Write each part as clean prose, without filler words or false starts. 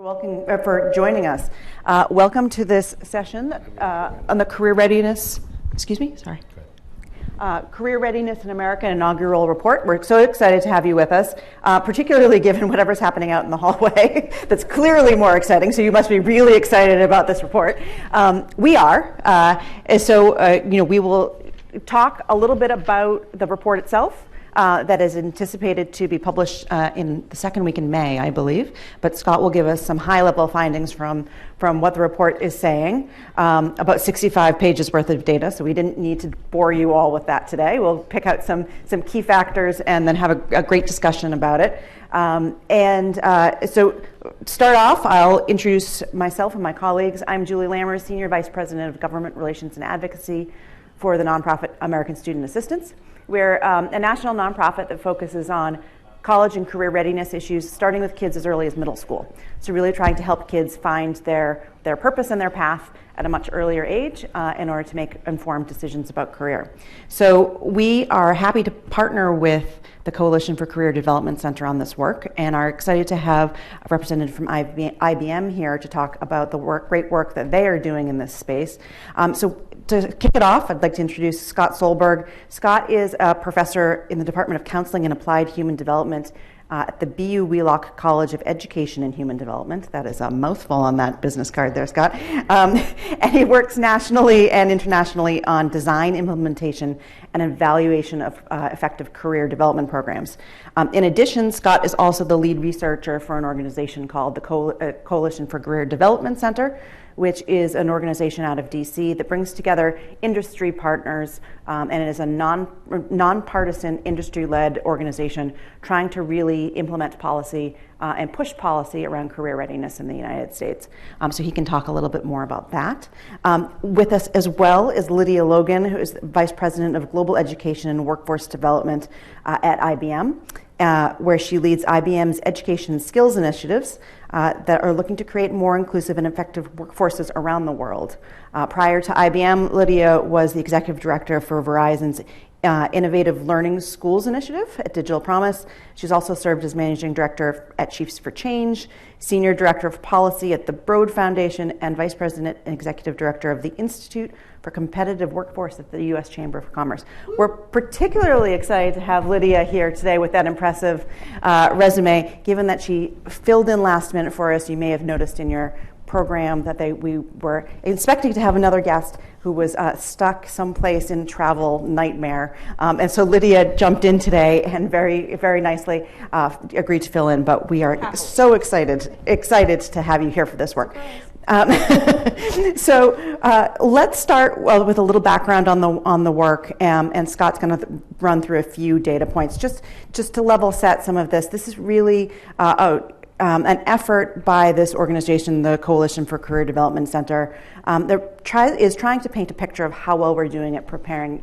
Welcome for joining us. Welcome to this session on the career readiness. Career Readiness in America Inaugural Report. We're so excited to have you with us, particularly given whatever's happening out in the hallway. That's clearly more exciting. So you must be really excited about this report. We are. We will talk a little bit about the report itself. That is anticipated to be published in the second week in May, I believe. But Scott will give us some high-level findings from what the report is saying, about 65 pages worth of data. So we didn't need to bore you all with that today. We'll pick out some key factors and then have a great discussion about it. So start off, I'll introduce myself and my colleagues. I'm Julie Lammers, Senior Vice President of Government Relations and Advocacy for the nonprofit American Student Assistance. We're a national nonprofit that focuses on college and career readiness issues, starting with kids as early as middle school. So really trying to help kids find their purpose and their path at a much earlier age in order to make informed decisions about career. So we are happy to partner with the Coalition for Career Development Center on this work, and are excited to have a representative from IBM here to talk about the great work that they are doing in this space. So to kick it off, I'd like to introduce Scott Solberg. Scott is a professor in the Department of Counseling and Applied Human Development at the BU Wheelock College of Education and Human Development. That is a mouthful on that business card there, Scott. And he works nationally and internationally on design, implementation, and evaluation of effective career development programs. In addition, Scott is also the lead researcher for an organization called the Coalition for Career Development Center, which is an organization out of DC that brings together industry partners, and it is a nonpartisan industry-led organization trying to really implement policy and push policy around career readiness in the United States. So he can talk a little bit more about that. With us as well is Lydia Logan, who is Vice President of Global Education and Workforce Development at IBM, where she leads IBM's education and skills initiatives that are looking to create more inclusive and effective workforces around the world. Prior to IBM, Lydia was the executive director for Verizon's Innovative Learning Schools Initiative at Digital Promise. She's also served as managing director at Chiefs for Change, senior director of policy at the Broad Foundation, and vice president and executive director of the Institute for Competitive Workforce at the U.S. Chamber of Commerce. We're particularly excited to have Lydia here today with that impressive resume, given that she filled in last minute for us. You may have noticed in your program that we were expecting to have another guest who was stuck someplace in travel nightmare. And so Lydia jumped in today and very, very nicely agreed to fill in, but we are so excited to have you here for this work. So let's start with a little background on the work, and Scott's going to run through a few data points just to level set some of this. This is really an effort by this organization, the Coalition for Career Development Center, that is trying to paint a picture of how well we're doing at preparing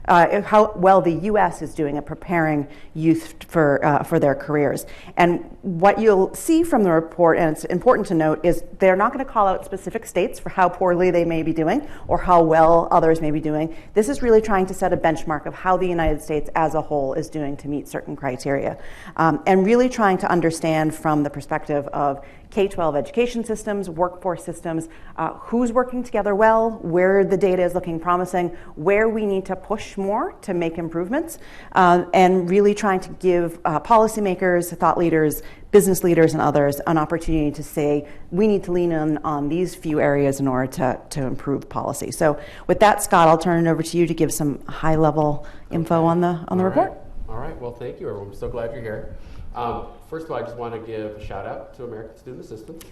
how well the U.S. is doing at preparing youth for their careers. And what you'll see from the report, and it's important to note, is they're not going to call out specific states for how poorly they may be doing or how well others may be doing. This is really trying to set a benchmark of how the United States as a whole is doing to meet certain criteria, and really trying to understand from the perspective of K-12 education systems, workforce systems, who's working together well, where the data is looking promising, where we need to push more to make improvements, and really trying to give policymakers, thought leaders, business leaders, and others an opportunity to say, we need to lean in on these few areas in order to improve policy. So with that, Scott, I'll turn it over to you to give some high-level info on the report. All right, well, thank you, everyone. I'm so glad you're here. First of all, I just want to give a shout out to American Student Assistance.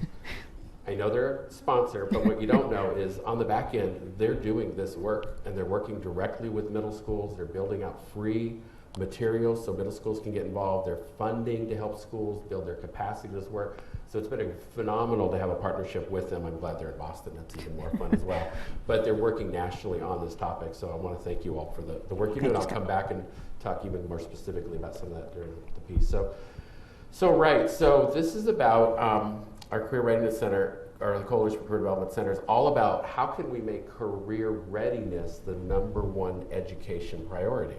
I know they're a sponsor, but what you don't know is on the back end, they're doing this work, and they're working directly with middle schools. They're building out free materials so middle schools can get involved. They're funding to help schools build their capacity to this work. So it's been phenomenal to have a partnership with them. I'm glad they're in Boston. That's even more fun as well. But they're working nationally on this topic, so I want to thank you all for the work you do, and I'll come back and talk even more specifically about some of that during the piece. So this is about our Career Readiness Center, or the Coalition for Career Development Center, is all about how can we make career readiness the #1 education priority.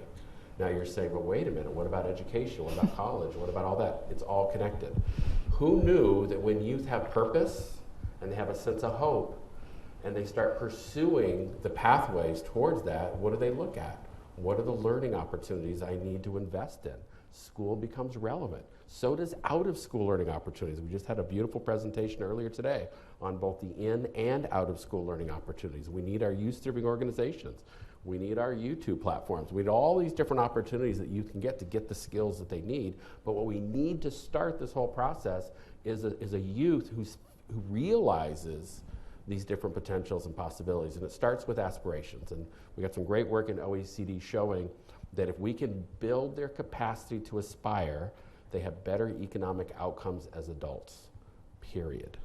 Now you're saying, well, wait a minute, what about education? What about college? What about all that? It's all connected. Who knew that when youth have purpose and they have a sense of hope and they start pursuing the pathways towards that, what do they look at? What are the learning opportunities I need to invest in? School becomes relevant. So does out-of-school learning opportunities. We just had a beautiful presentation earlier today on both the in and out-of-school learning opportunities. We need our youth-serving organizations. We need our YouTube platforms. We need all these different opportunities that youth can get to get the skills that they need. But what we need to start this whole process is a youth who realizes these different potentials and possibilities. And it starts with aspirations. And we got some great work in OECD showing that if we can build their capacity to aspire, they have better economic outcomes as adults, period.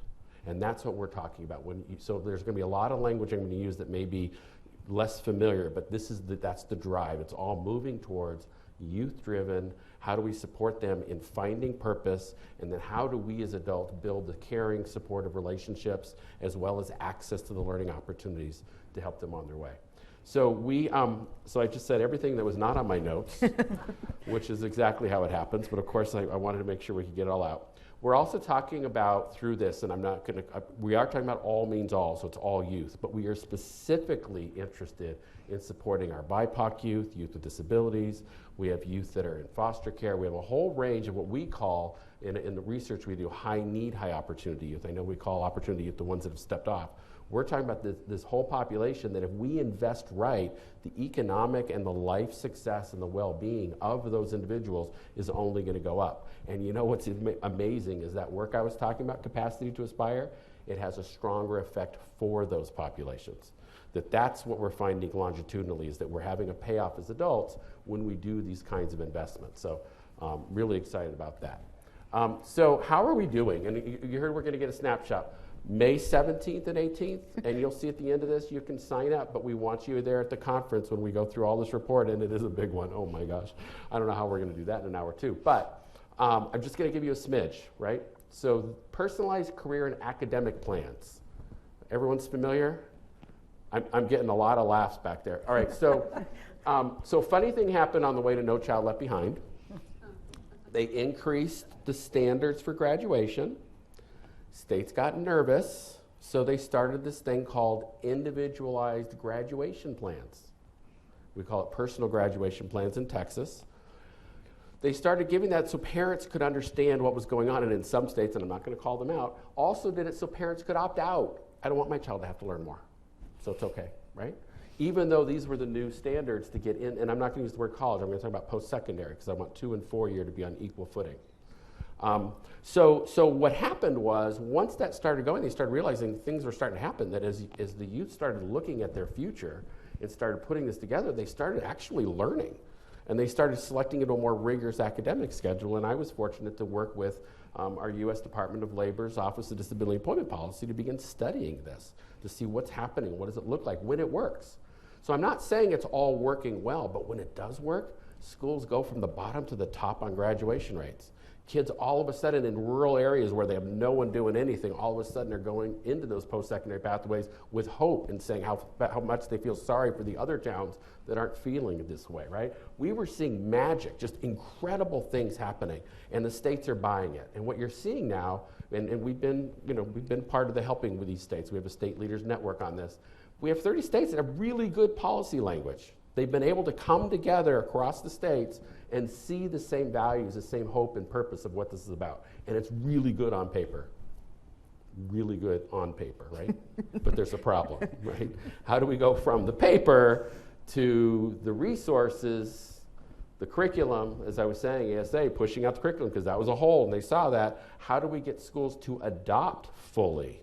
And that's what we're talking about. So there's going to be a lot of language I'm going to use that may be less familiar, but that's the drive. It's all moving towards youth-driven. How do we support them in finding purpose? And then how do we as adults build the caring, supportive relationships as well as access to the learning opportunities to help them on their way? So so I just said everything that was not on my notes, which is exactly how it happens. But of course, I wanted to make sure we could get it all out. We're also talking about through this, and we are talking about all means all, so it's all youth, but we are specifically interested in supporting our BIPOC youth, youth with disabilities. We have youth that are in foster care. We have a whole range of what we call, in the research we do, high need, high opportunity youth. I know we call opportunity youth the ones that have stepped off. We're talking about this whole population that if we invest right, the economic and the life success and the well-being of those individuals is only going to go up. And you know what's amazing is that work I was talking about, capacity to aspire, it has a stronger effect for those populations. That's what we're finding longitudinally, is that we're having a payoff as adults when we do these kinds of investments. So really excited about that. So how are we doing? And you heard we're going to get a snapshot. May 17th and 18th, and you'll see at the end of this, you can sign up, but we want you there at the conference when we go through all this report, and it is a big one. Oh my gosh. I don't know how we're going to do that in an hour too, but I'm just going to give you a smidge, right? So personalized career and academic plans. Everyone's familiar? I'm getting a lot of laughs back there. All right, so funny thing happened on the way to No Child Left Behind. They increased the standards for graduation. States got nervous, so they started this thing called individualized graduation plans. We call it personal graduation plans in Texas. They started giving that so parents could understand what was going on, and in some states, and I'm not going to call them out, also did it so parents could opt out. I don't want my child to have to learn more, so it's okay, right? Even though these were the new standards to get in, and I'm not going to use the word college, I'm going to talk about post-secondary, because I want 2 and 4 year to be on equal footing. So what happened was, once that started going, they started realizing things were starting to happen, that as the youth started looking at their future and started putting this together, they started actually learning. And they started selecting into a more rigorous academic schedule, and I was fortunate to work with our U.S. Department of Labor's Office of Disability Employment Policy to begin studying this, to see what's happening, what does it look like, when it works. So I'm not saying it's all working well, but when it does work, schools go from the bottom to the top on graduation rates. Kids all of a sudden in rural areas where they have no one doing anything, all of a sudden are going into those post-secondary pathways with hope and saying how much they feel sorry for the other towns that aren't feeling it this way, right? We were seeing magic, just incredible things happening, and the states are buying it. And what you're seeing now, and we've been part of the helping with these states. We have a state leaders network on this. We have 30 states that have really good policy language. They've been able to come together across the states and see the same values, the same hope and purpose of what this is about. And it's really good on paper. Really good on paper, right? But there's a problem, right? How do we go from the paper to the resources, the curriculum, as I was saying, ASA, pushing out the curriculum because that was a hole and they saw that. How do we get schools to adopt fully?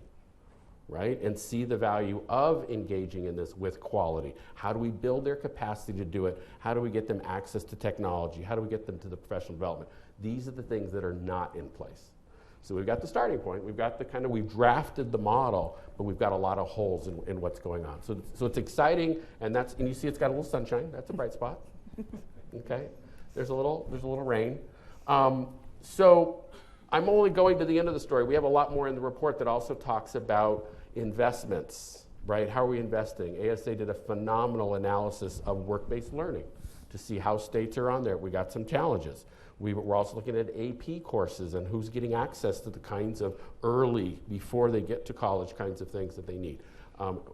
Right, and see the value of engaging in this with quality? How do we build their capacity to do it? How do we get them access to technology? How do we get them to the professional development? These are the things that are not in place. So we've got the starting point. We've got we've drafted the model, but we've got a lot of holes in what's going on. So it's exciting, and you see it's got a little sunshine. That's a bright spot. Okay, there's a little rain. So I'm only going to the end of the story. We have a lot more in the report that also talks about investments, right? How are we investing? ASA did a phenomenal analysis of work-based learning to see how states are on there. We got some challenges. We're also looking at AP courses and who's getting access to the kinds of early, before they get to college, kinds of things that they need.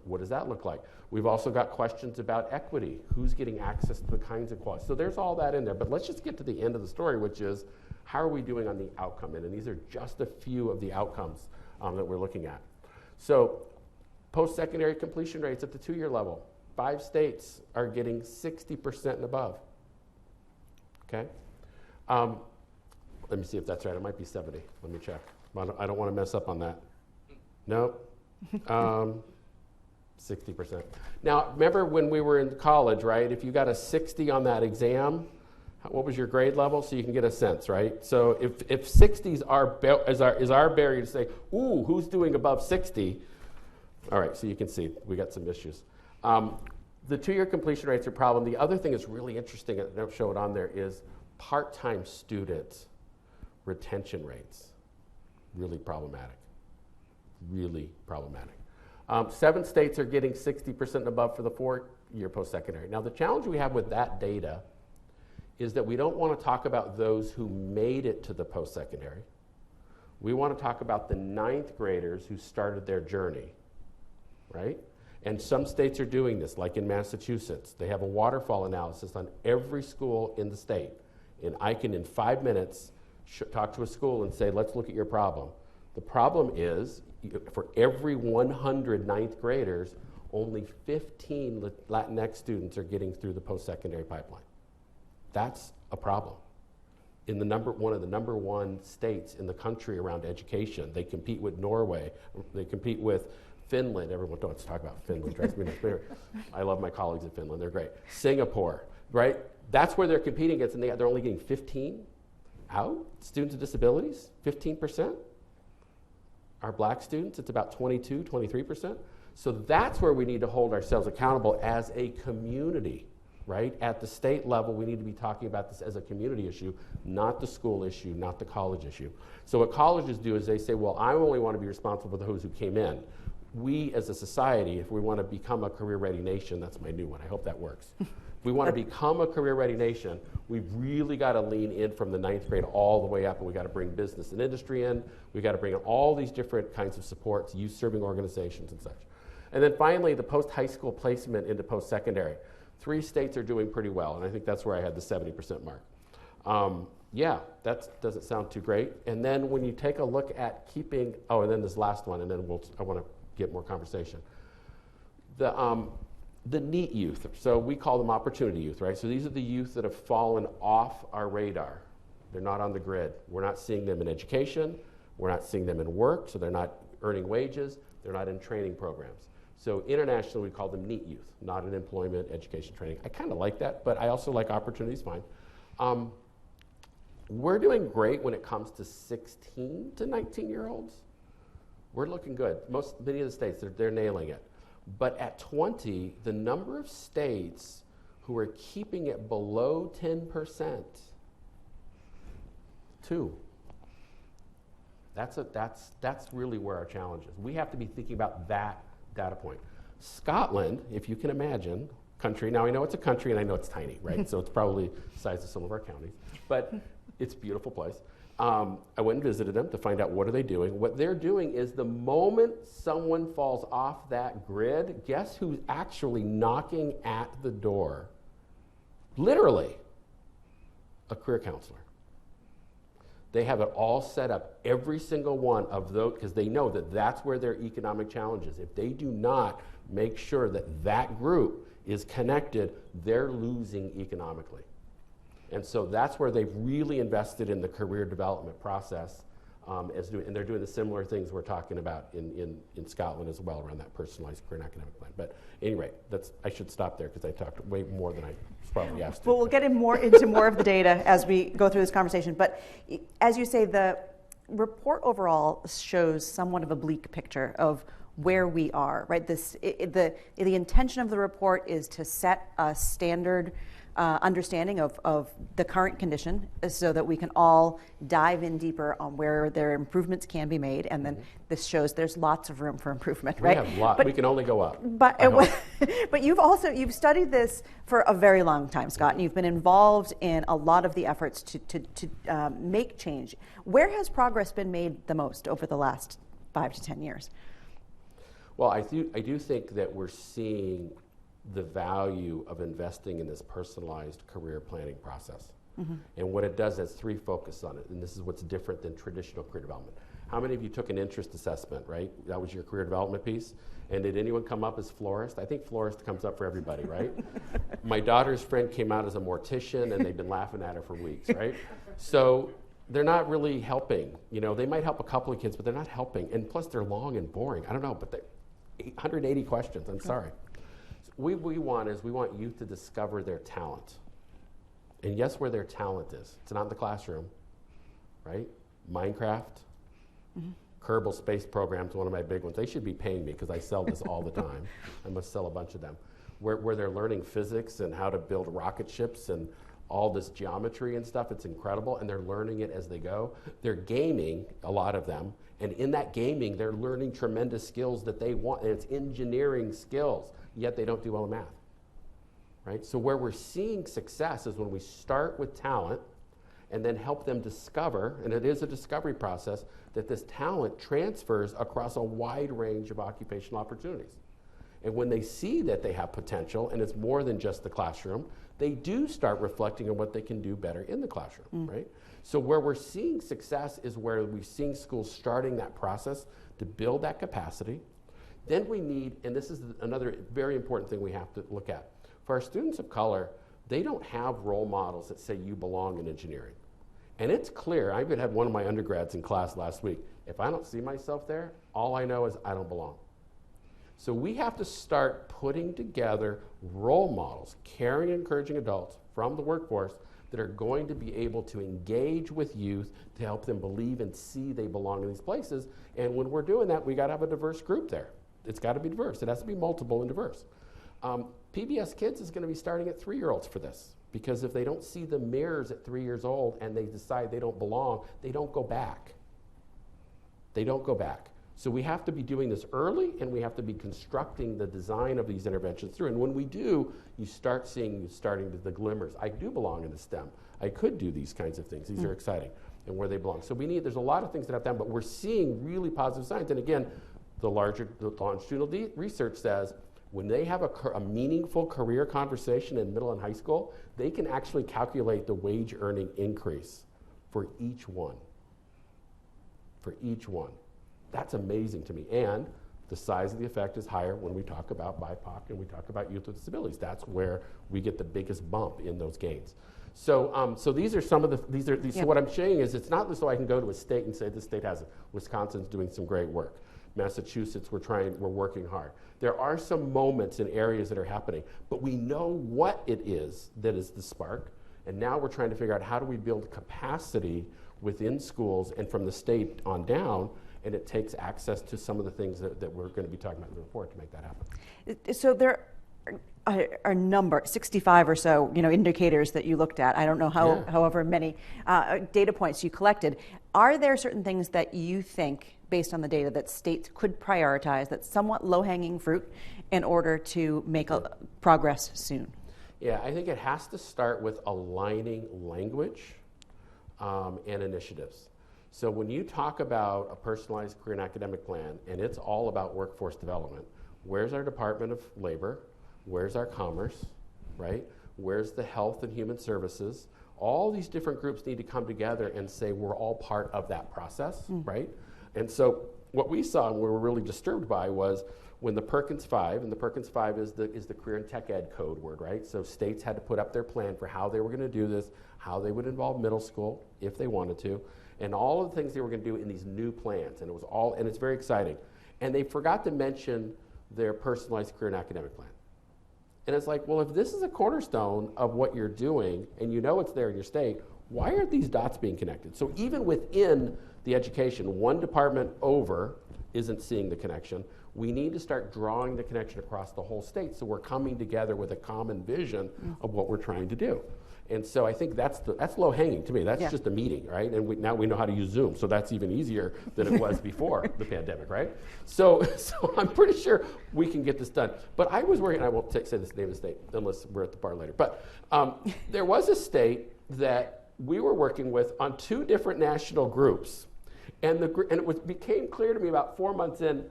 What does that look like? We've also got questions about equity. Who's getting access to the kinds of qualities? So there's all that in there. But let's just get to the end of the story, which is how are we doing on the outcome? And these are just a few of the outcomes that we're looking at. So post-secondary completion rates at the 2-year level. 5 states are getting 60% and above. Okay? Let me see if that's right. It might be 70. Let me check. I don't want to mess up on that. Nope. 60%. Now, remember when we were in college, right? If you got a 60 on that exam, what was your grade level? So you can get a sense, right? So if 60s is our barrier to say, ooh, who's doing above 60? All right, so you can see we got some issues. The 2-year completion rates are a problem. The other thing that's really interesting, I don't show it on there, is part-time student retention rates. Really problematic. Really problematic. 7 states are getting 60% and above for the 4-year post-secondary. Now, the challenge we have with that data is that we don't want to talk about those who made it to the post-secondary. We want to talk about the 9th graders who started their journey, right? And some states are doing this, like in Massachusetts. They have a waterfall analysis on every school in the state. And I can, in 5 minutes, talk to a school and say, let's look at your problem. The problem is, for every 100 9th graders, only 15 Latinx students are getting through the post-secondary pipeline. That's a problem. In one of the number 1 states in the country around education, they compete with Norway, they compete with Finland. Everyone wants to talk about Finland, drives me nuts. I love my colleagues in Finland, they're great. Singapore, right? That's where they're competing against, and they're only getting 15 out, students with disabilities, 15%. Our black students, it's about 22, 23%. So that's where we need to hold ourselves accountable as a community, right? At the state level, we need to be talking about this as a community issue, not the school issue, not the college issue. So what colleges do is they say, well, I only want to be responsible for those who came in. We as a society, if we want to become a career-ready nation, that's my new one, I hope that works. If we want to become a career-ready nation, we've really got to lean in from the 9th grade all the way up, and we've got to bring business and industry in. We've got to bring in all these different kinds of supports, youth-serving organizations and such. And then finally, the post-high school placement into post-secondary. 3 states are doing pretty well, and I think that's where I had the 70% mark. Yeah, that doesn't sound too great. And then when you take a look at keeping, and then this last one, and then I want to get more conversation. The NEET youth, so we call them opportunity youth, right? So these are the youth that have fallen off our radar. They're not on the grid. We're not seeing them in education. We're not seeing them in work, so they're not earning wages. They're not in training programs. So internationally, we call them NEET youth, not in employment, education, training. I kind of like that, but I also like opportunities, fine. We're doing great when it comes to 16 to 19-year-olds. We're looking good. Many of the states, they're nailing it. But at 20, the number of states who are keeping it below 10%, 2. That's really where our challenge is. We have to be thinking about that data point. Scotland, if you can imagine, country, now I know it's a country and I know it's tiny, right? So it's probably the size of some of our counties, but it's a beautiful place. I went and visited them to find out what are they doing. What they're doing is the moment someone falls off that grid, guess who's actually knocking at the door? Literally, a career counselor. They have it all set up, every single one of those, because they know that that's where their economic challenge is. If they do not make sure that that group is connected, they're losing economically. And so that's where they've really invested in the career development process, and they're doing the similar things we're talking about in Scotland as well around that personalized career and academic plan. But anyway, I should stop there because I talked way more than I probably asked to. Well, we'll get into more of the data as we go through this conversation. But as you say, the report overall shows somewhat of a bleak picture of where we are, right? The intention of the report is to set a standard understanding of the current condition so that we can all dive in deeper on where there improvements can be made. And then this shows there's lots of room for improvement, right? We have lots. We can only go up. But but you've studied this for a very long time, Scott, and you've been involved in a lot of the efforts to make change. Where has progress been made the most over the last 5 to 10 years? Well, I do think that we're seeing the value of investing in this personalized career planning process. And what it does has 3 focus on it, and this is what's different than traditional career development. How many of you took an interest assessment, right? That was your career development piece. And did anyone come up as florist? I think florist comes up for everybody, right? My daughter's friend came out as a mortician, and they've been laughing at her for weeks, right? So they're not really helping. You know, they might help a couple of kids, but they're not helping. And plus, they're long and boring. I don't know, but they're 180 questions. I'm sorry. What we want youth to discover their talent. And guess where their talent is? It's not in the classroom, right? Minecraft, Kerbal Space Program's one of my big ones. They should be paying me because I sell this all the time. I must sell a bunch of them. Where they're learning physics and how to build rocket ships and all this geometry and stuff. It's incredible, and they're learning it as they go. They're gaming, a lot of them, and in that gaming, they're learning tremendous skills that they want, and it's engineering skills, yet they don't do well in math, right? So where we're seeing success is when we start with talent and then help them discover, and it is a discovery process, that this talent transfers across a wide range of occupational opportunities. And when they see that they have potential, and it's more than just the classroom, they do start reflecting on what they can do better in the classroom, right? So where we're seeing success is where we're seeing schools starting that process to build that capacity. Then we need, and this is another very important thing we have to look at. For our students of color, they don't have role models that say you belong in engineering. And it's clear, I even had one of my undergrads in class last week. If I don't see myself there, all I know is I don't belong. So we have to start putting together role models, caring and encouraging adults from the workforce that are going to be able to engage with youth to help them believe and see they belong in these places. And when we're doing that, we got to have a diverse group there. It's got to be diverse. It has to be multiple and diverse. PBS Kids is going to be starting at 3-year-olds for this, because if they don't see the mirrors at 3 years old and they decide they don't belong, they don't go back. They don't go back. So we have to be doing this early, and we have to be constructing the design of these interventions through. And when we do, you start seeing the glimmers. I do belong in the STEM. I could do these kinds of things. These are exciting, and where they belong. So there's a lot of things that have to happen, but we're seeing really positive signs. And again, the longitudinal research says when they have a meaningful career conversation in middle and high school, they can actually calculate the wage earning increase for each one. For each one. That's amazing to me. And the size of the effect is higher when we talk about BIPOC and we talk about youth with disabilities. That's where we get the biggest bump in those gains. So, so these are some of the, so what I'm saying is it's not so I can go to a state and say this state has it. Wisconsin's doing some great work. Massachusetts, we're working hard. There are some moments in areas that are happening, but we know what it is that is the spark. And now we're trying to figure out how do we build capacity within schools and from the state on down. And it takes access to some of the things that we're going to be talking about in the report to make that happen. So there are a number, 65 or so, indicators that you looked at. I don't know however many data points you collected. Are there certain things that you think, based on the data, that states could prioritize, that's somewhat low-hanging fruit, in order to make progress soon? Yeah, I think it has to start with aligning language and initiatives. So when you talk about a personalized career and academic plan, and it's all about workforce development, where's our Department of Labor? Where's our Commerce, right? Where's the Health and Human Services? All these different groups need to come together and say we're all part of that process, right? And so what we saw and we were really disturbed by was when the Perkins 5, and the Perkins 5 is the career and tech ed code word, right? So states had to put up their plan for how they were going to do this, how they would involve middle school if they wanted to, and all of the things they were going to do in these new plans. And it was all, and it's very exciting. And they forgot to mention their personalized career and academic plan. And it's like, well, if this is a cornerstone of what you're doing, and you know it's there in your state, why aren't these dots being connected? So even within the education, one department over isn't seeing the connection. We need to start drawing the connection across the whole state so we're coming together with a common vision of what we're trying to do. And so I think that's low hanging to me. That's just a meeting, right? And now we know how to use Zoom, so that's even easier than it was before the pandemic, right? So I'm pretty sure we can get this done. But I was working, I won't say the name of the state unless we're at the bar later, but there was a state that we were working with on 2 different national groups. And it became clear to me about 4 months in,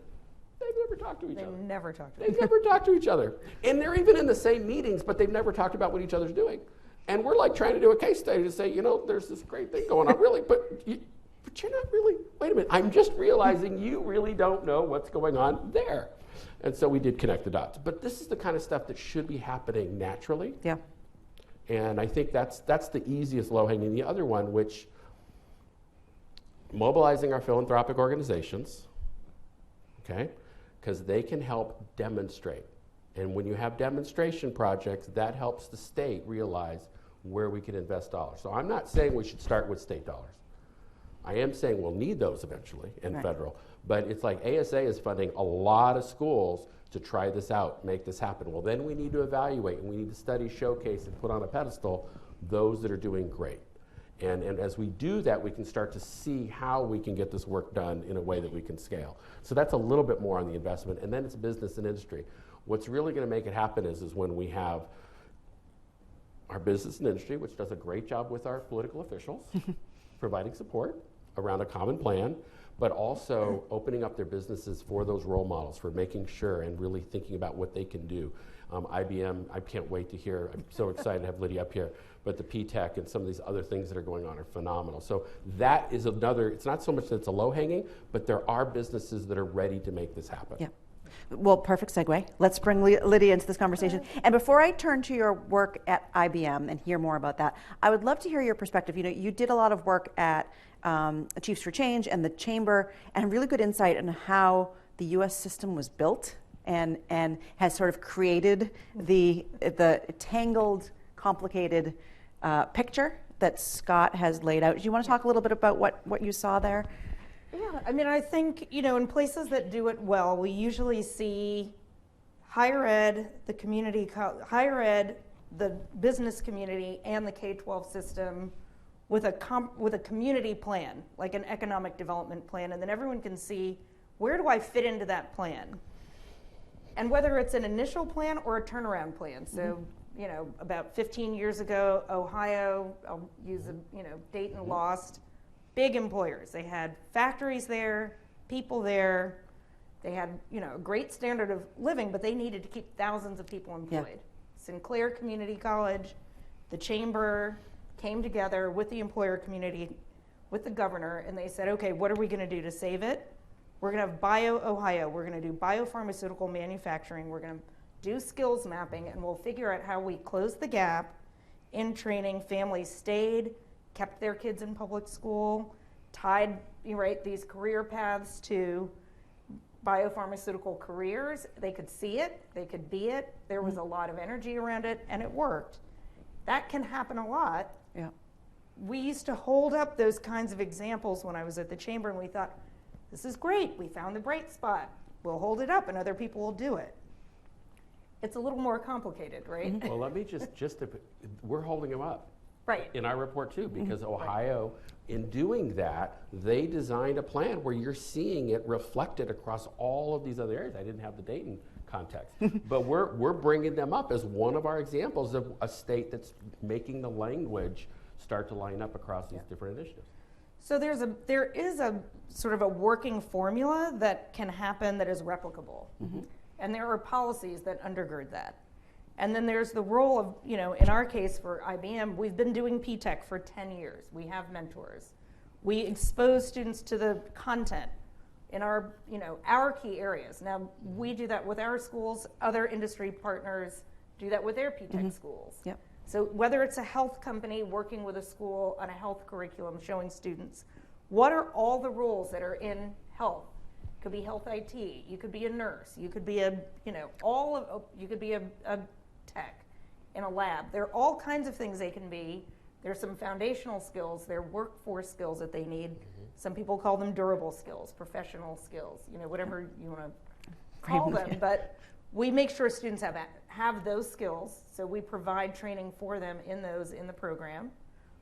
they've never talked to each other. They never talked to They've never talked to each other. And they're even in the same meetings, but they've never talked about what each other's doing. And we're like trying to do a case study to say, there's this great thing going on, really, but you're not really, wait a minute, I'm just realizing you really don't know what's going on there. And so we did connect the dots. But this is the kind of stuff that should be happening naturally. Yeah. And I think that's the easiest low-hanging. The other one, which mobilizing our philanthropic organizations, okay, because they can help demonstrate. And when you have demonstration projects, that helps the state realize where we can invest dollars. So I'm not saying we should start with state dollars. I am saying we'll need those eventually in federal. But it's like ASA is funding a lot of schools to try this out, make this happen. Well, then we need to evaluate, and we need to study, showcase, and put on a pedestal those that are doing great. And as we do that, we can start to see how we can get this work done in a way that we can scale. So that's a little bit more on the investment, and then it's business and industry. What's really going to make it happen is when we have our business and industry, which does a great job with our political officials, providing support around a common plan, but also opening up their businesses for those role models, for making sure and really thinking about what they can do. IBM, I can't wait to hear, I'm so excited to have Lydia up here, but the PTech and some of these other things that are going on are phenomenal. So that is another, it's not so much that it's a low-hanging, but there are businesses that are ready to make this happen. Yeah. Well, perfect segue. Let's bring Lydia into this conversation. And before I turn to your work at IBM and hear more about that, I would love to hear your perspective. You did a lot of work at Chiefs for Change and the Chamber, and really good insight on how the U.S. system was built and has sort of created the tangled, complicated picture that Scott has laid out. Do you want to talk a little bit about what you saw there? Yeah, I mean, I think, in places that do it well, we usually see higher ed, the business community, and the K-12 system with a community plan, like an economic development plan, and then everyone can see, where do I fit into that plan? And whether it's an initial plan or a turnaround plan. So, about 15 years ago, Ohio, I'll use Dayton lost. Big employers. They had factories there, people there. They had, a great standard of living, but they needed to keep thousands of people employed. Yeah. Sinclair Community College, the Chamber came together with the employer community, with the governor, and they said, okay, what are we going to do to save it? We're going to have BioOhio. We're going to do biopharmaceutical manufacturing. We're going to do skills mapping, and we'll figure out how we close the gap in training. Families stayed, kept their kids in public school, tied these career paths to biopharmaceutical careers. They could see it, they could be it. There was a lot of energy around it, and it worked. That can happen a lot. Yeah. We used to hold up those kinds of examples when I was at the Chamber, and we thought, this is great, we found the bright spot. We'll hold it up, and other people will do it. It's a little more complicated, right? Mm-hmm. Well, let me we're holding them up. Right. In our report too, because Ohio, in doing that, they designed a plan where you're seeing it reflected across all of these other areas. I didn't have the Dayton context, but we're bringing them up as one of our examples of a state that's making the language start to line up across these different initiatives. So there is a sort of a working formula that can happen that is replicable, and there are policies that undergird that. And then there's the role of, in our case for IBM, we've been doing PTech for 10 years. We have mentors. We expose students to the content in our key areas. Now, we do that with our schools. Other industry partners do that with their PTech schools. Yep. So whether it's a health company working with a school on a health curriculum showing students, what are all the roles that are in health? It could be health IT. You could be a nurse. You could be you could be a tech in a lab. There are all kinds of things they can be. There's some foundational skills, there are workforce skills that they need. Some people call them durable skills, professional skills, whatever you want to call them. But we make sure students have those skills, so we provide training for them in the program.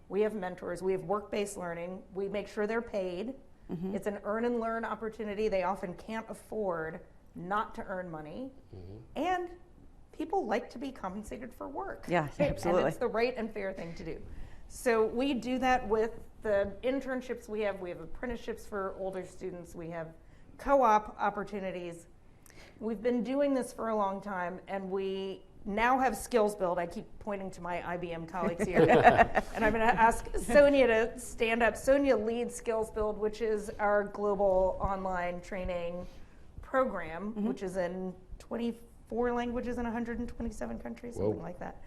We have mentors, we have work-based learning, we make sure they're paid. It's an earn and learn opportunity. They often can't afford not to earn money. And people like to be compensated for work. Yeah, absolutely. And it's the right and fair thing to do. So we do that with the internships we have. We have apprenticeships for older students. We have co-op opportunities. We've been doing this for a long time, and we now have Skills Build. I keep pointing to my IBM colleagues here. And I'm going to ask Sonia to stand up. Sonia leads Skills Build, which is our global online training program, which is in 24 languages in 127 countries, something like that.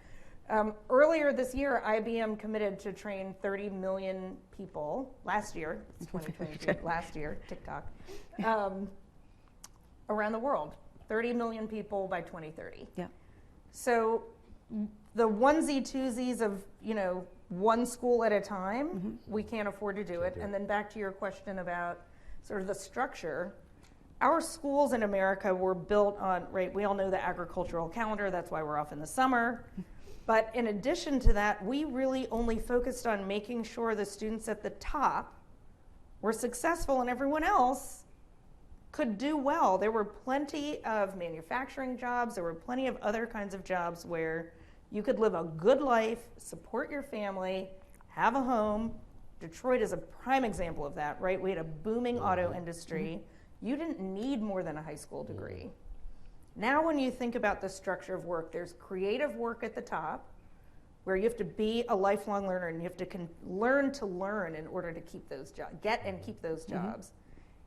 Earlier this year, IBM committed to train 30 million people last year, it's 2022, last year, TikTok, around the world, 30 million people by 2030. Yeah. So the onesie twosies of, one school at a time, we can't afford to do it. And then back to your question about sort of the structure, our schools in America were built on, we all know the agricultural calendar, that's why we're off in the summer. But in addition to that, we really only focused on making sure the students at the top were successful and everyone else could do well. There were plenty of manufacturing jobs, there were plenty of other kinds of jobs where you could live a good life, support your family, have a home. Detroit is a prime example of that, right? We had a booming auto industry. You didn't need more than a high school degree. Now when you think about the structure of work, there's creative work at the top, where you have to be a lifelong learner and you have to learn to learn in order to keep those jobs, get and keep those jobs.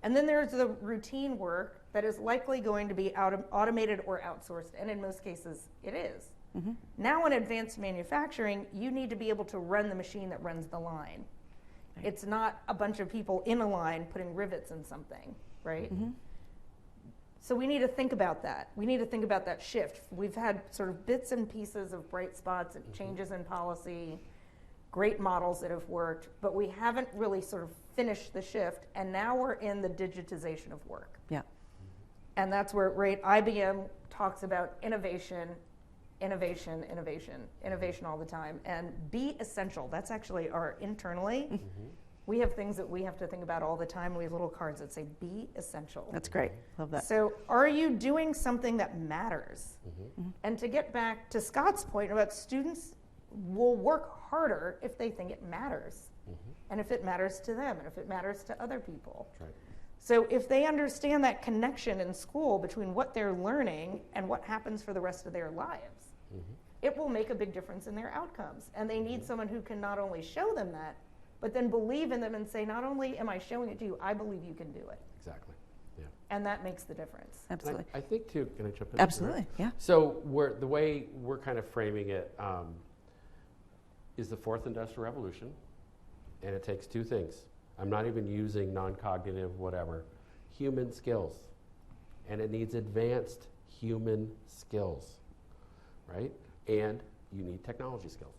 And then there's the routine work that is likely going to be automated or outsourced, and in most cases it is. Now in advanced manufacturing, you need to be able to run the machine that runs the line. It's not a bunch of people in a line putting rivets in something, right? So we need to think about that. We need to think about that shift. We've had sort of bits and pieces of bright spots and changes in policy, great models that have worked, but we haven't really sort of finished the shift, and now we're in the digitization of work. Yeah. And that's where, IBM talks about innovation all the time, and be essential. That's actually our internally. We have things that we have to think about all the time. We have little cards that say, be essential. That's great. Love that. So are you doing something that matters? And to get back to Scott's point about students will work harder if they think it matters. And if it matters to them, and if it matters to other people. Right. So if they understand that connection in school between what they're learning and what happens for the rest of their lives, it will make a big difference in their outcomes. And they need someone who can not only show them that, but then believe in them and say, not only am I showing it to you, I believe you can do it. Exactly. Yeah. And that makes the difference. Absolutely. I think too, can I jump in? Absolutely, yeah. So the way we're kind of framing it is the fourth industrial revolution, and it takes two things. I'm not even using non-cognitive whatever, human skills. And it needs advanced human skills, right? And you need technology skills.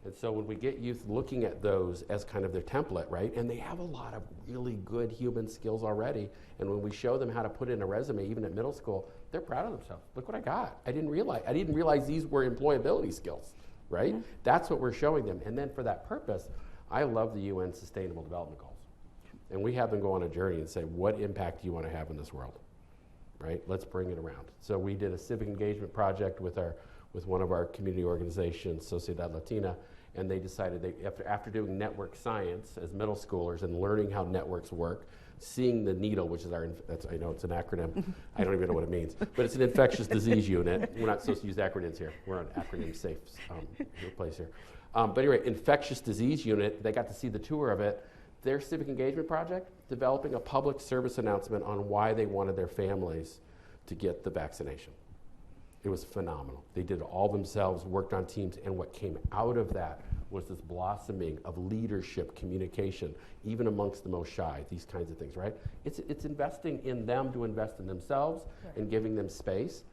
And so when we get youth looking at those as kind of their template, right, and they have a lot of really good human skills already, and when we show them how to put in a resume, even at middle school, they're proud of themselves. Look what I got. I didn't realize these were employability skills, right? That's what we're showing them. And then for that purpose, I love the UN Sustainable Development Goals. And we have them go on a journey and say, what impact do you want to have in this world, right? Let's bring it around. So we did a civic engagement project with one of our community organizations, Sociedad Latina, and they decided after doing network science as middle schoolers and learning how networks work, seeing the needle, which is I know it's an acronym, I don't even know what it means, but it's an infectious disease unit. We're not supposed to use acronyms here. We're on acronym safe place here. But anyway, infectious disease unit, they got to see the tour of it. Their civic engagement project, developing a public service announcement on why they wanted their families to get the vaccination. It was phenomenal. They did it all themselves, worked on teams, and what came out of that was this blossoming of leadership, communication, even amongst the most shy, these kinds of things, right? It's investing in them to invest in themselves and giving them space.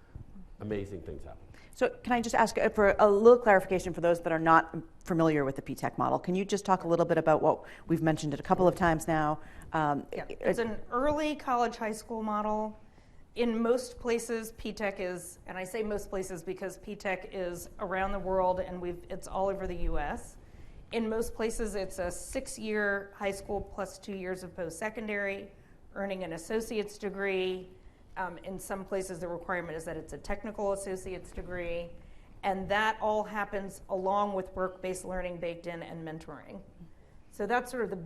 Amazing things happen. So can I just ask for a little clarification for those that are not familiar with the PTech model? Can you just talk a little bit about what we've mentioned it a couple of times now? It's an early college high school model. In most places, PTech is, and I say most places because PTech is around the world and it's all over the US. In most places, it's a 6-year high school plus 2 years of post-secondary, earning an associate's degree. In some places, the requirement is that it's a technical associate's degree. And that all happens along with work-based learning baked in and mentoring. So that's sort of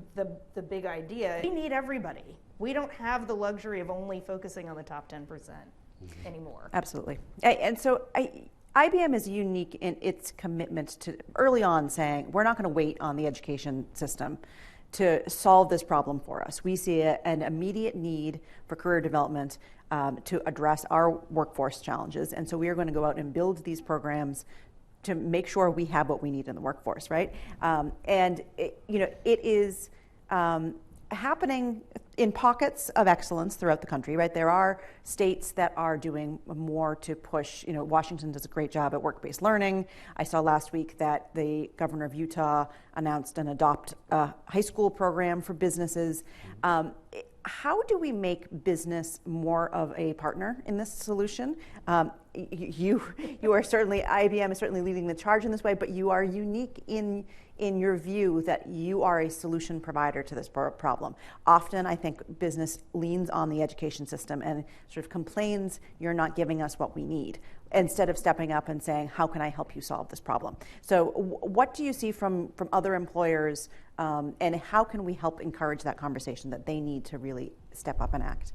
the big idea. We need everybody. We don't have the luxury of only focusing on the top 10% anymore. Absolutely. And so IBM is unique in its commitment to early on saying, we're not going to wait on the education system to solve this problem for us. We see an immediate need for career development to address our workforce challenges. And so we are going to go out and build these programs to make sure we have what we need in the workforce, right? And it is happening in pockets of excellence throughout the country, right? There are states that are doing more to push, Washington does a great job at work-based learning. I saw last week that the governor of Utah announced an Adopt a High School program for businesses. How do we make business more of a partner in this solution? You are certainly, IBM is certainly leading the charge in this way, but you are unique in your view that you are a solution provider to this problem. Often I think business leans on the education system and sort of complains, you're not giving us what we need, instead of stepping up and saying, how can I help you solve this problem? So what do you see from other employers, and how can we help encourage that conversation that they need to really step up and act?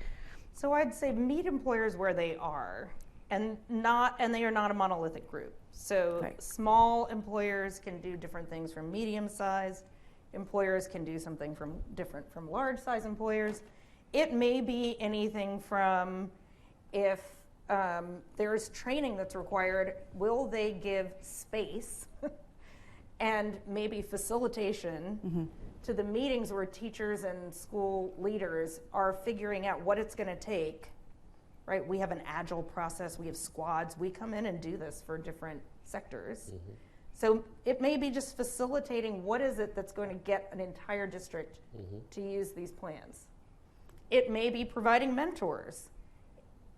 So I'd say meet employers where they are, and they are not a monolithic group. So right. Small employers can do different things from medium-sized. Employers can do something different from large-size employers. It may be anything from if there's training that's required, will they give space and maybe facilitation to the meetings where teachers and school leaders are figuring out what it's going to take, right? We have an agile process, we have squads, we come in and do this for different sectors. So it may be just facilitating what is it that's going to get an entire district to use these plans. It may be providing mentors.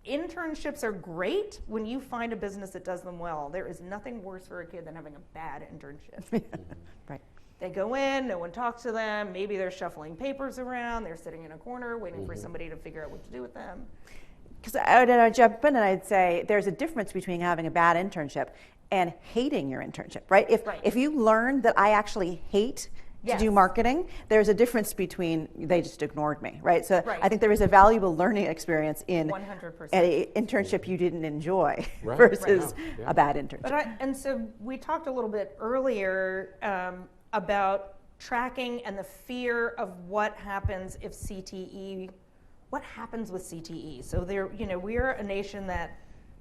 Internships are great when you find a business that does them well. There is nothing worse for a kid than having a bad internship. Right. They go in, no one talks to them, maybe they're shuffling papers around, they're sitting in a corner waiting for somebody to figure out what to do with them. Because I'd jump in and I'd say there's a difference between having a bad internship and hating your internship, right? If you learn that I actually hate to do marketing, there's a difference between they just ignored me, right? So I think there is a valuable learning experience in 100%. An internship you didn't enjoy versus a bad internship. And so we talked a little bit earlier about tracking and the fear of what happens if CTE, what happens with CTE. So we're a nation that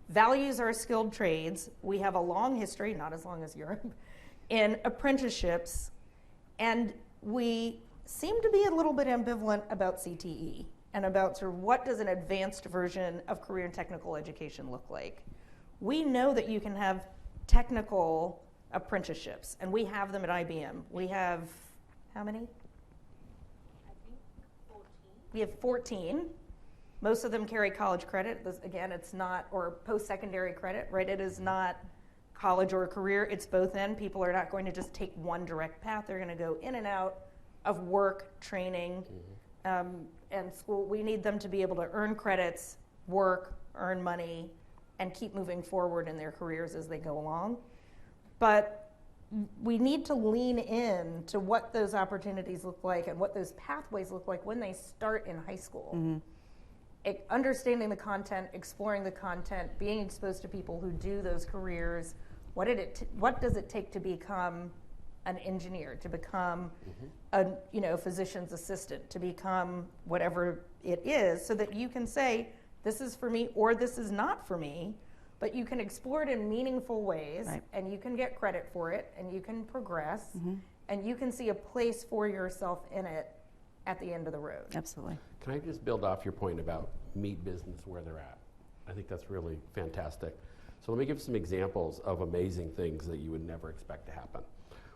values our skilled trades. We have a long history, not as long as Europe, in apprenticeships. And we seem to be a little bit ambivalent about CTE and about sort of what does an advanced version of career and technical education look like. We know that you can have technical apprenticeships, and we have them at IBM. We have, how many? I think 14. We have 14. Most of them carry college credit. Again, it's not, or post-secondary credit, right? It is not college or a career, it's both end. People are not going to just take one direct path. They're going to go in and out of work, training, and school. We need them to be able to earn credits, work, earn money, and keep moving forward in their careers as they go along. But we need to lean in to what those opportunities look like and what those pathways look like when they start in high school. Understanding the content, exploring the content, being exposed to people who do those careers. What does it take to become an engineer, to become a physician's assistant, to become whatever it is, so that you can say, this is for me or this is not for me, but you can explore it in meaningful ways, and you can get credit for it, and you can progress, and you can see a place for yourself in it at the end of the road. Absolutely. Can I just build off your point about meet business where they're at? I think that's really fantastic. So let me give some examples of amazing things that you would never expect to happen.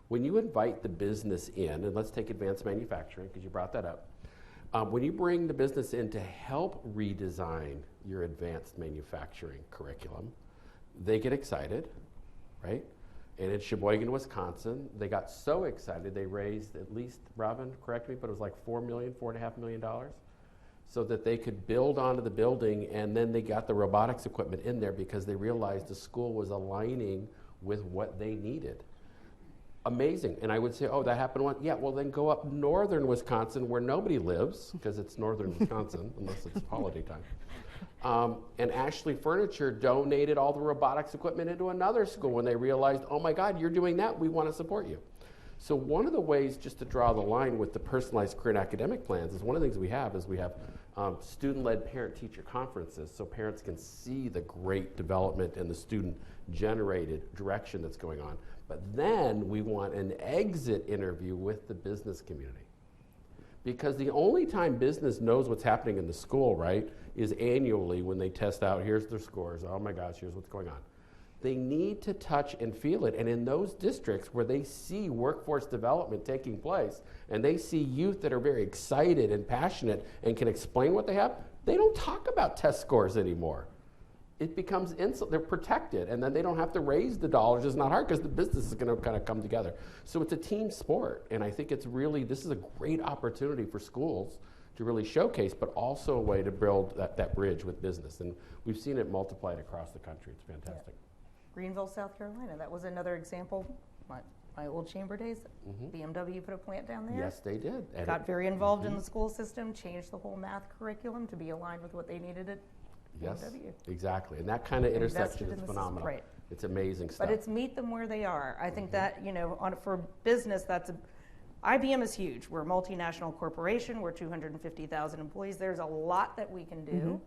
When you invite the business in, and let's take advanced manufacturing because you brought that up. When you bring the business in to help redesign your advanced manufacturing curriculum, they get excited, right? And in Sheboygan, Wisconsin, they got so excited they raised at least, Robin, correct me, but it was like $4.5 million, so that they could build onto the building, and then they got the robotics equipment in there because they realized the school was aligning with what they needed. Amazing. And I would say, oh, that happened once. Yeah, well, then go up northern Wisconsin where nobody lives, because it's northern Wisconsin, unless it's holiday time. And Ashley Furniture donated all the robotics equipment into another school when they realized, oh my God, you're doing that, we want to support you. So one of the ways, just to draw the line with the personalized career and academic plans, is one of the things we have student-led parent-teacher conferences, so parents can see the great development and the student-generated direction that's going on. But then we want an exit interview with the business community. Because the only time business knows what's happening in the school, right, is annually when they test out, here's their scores, oh my gosh, here's what's going on. They need to touch and feel it. And in those districts where they see workforce development taking place, and they see youth that are very excited and passionate and can explain what they have, they don't talk about test scores anymore. It becomes they're protected, and then they don't have to raise the dollars. It's not hard because the business is going to kind of come together. So it's a team sport, and I think this is a great opportunity for schools to really showcase, but also a way to build that bridge with business. And we've seen it multiplied across the country. It's fantastic. Yeah. Greenville, South Carolina, that was another example. My old chamber days, BMW put a plant down there. Yes, they did. And got very involved in the school system, changed the whole math curriculum to be aligned with what they needed at Yes, BMW. Exactly. And that kind of intersection is phenomenal. Right. It's amazing stuff. But it's meet them where they are. I think that, for business, IBM is huge. We're a multinational corporation. We're 250,000 employees. There's a lot that we can do.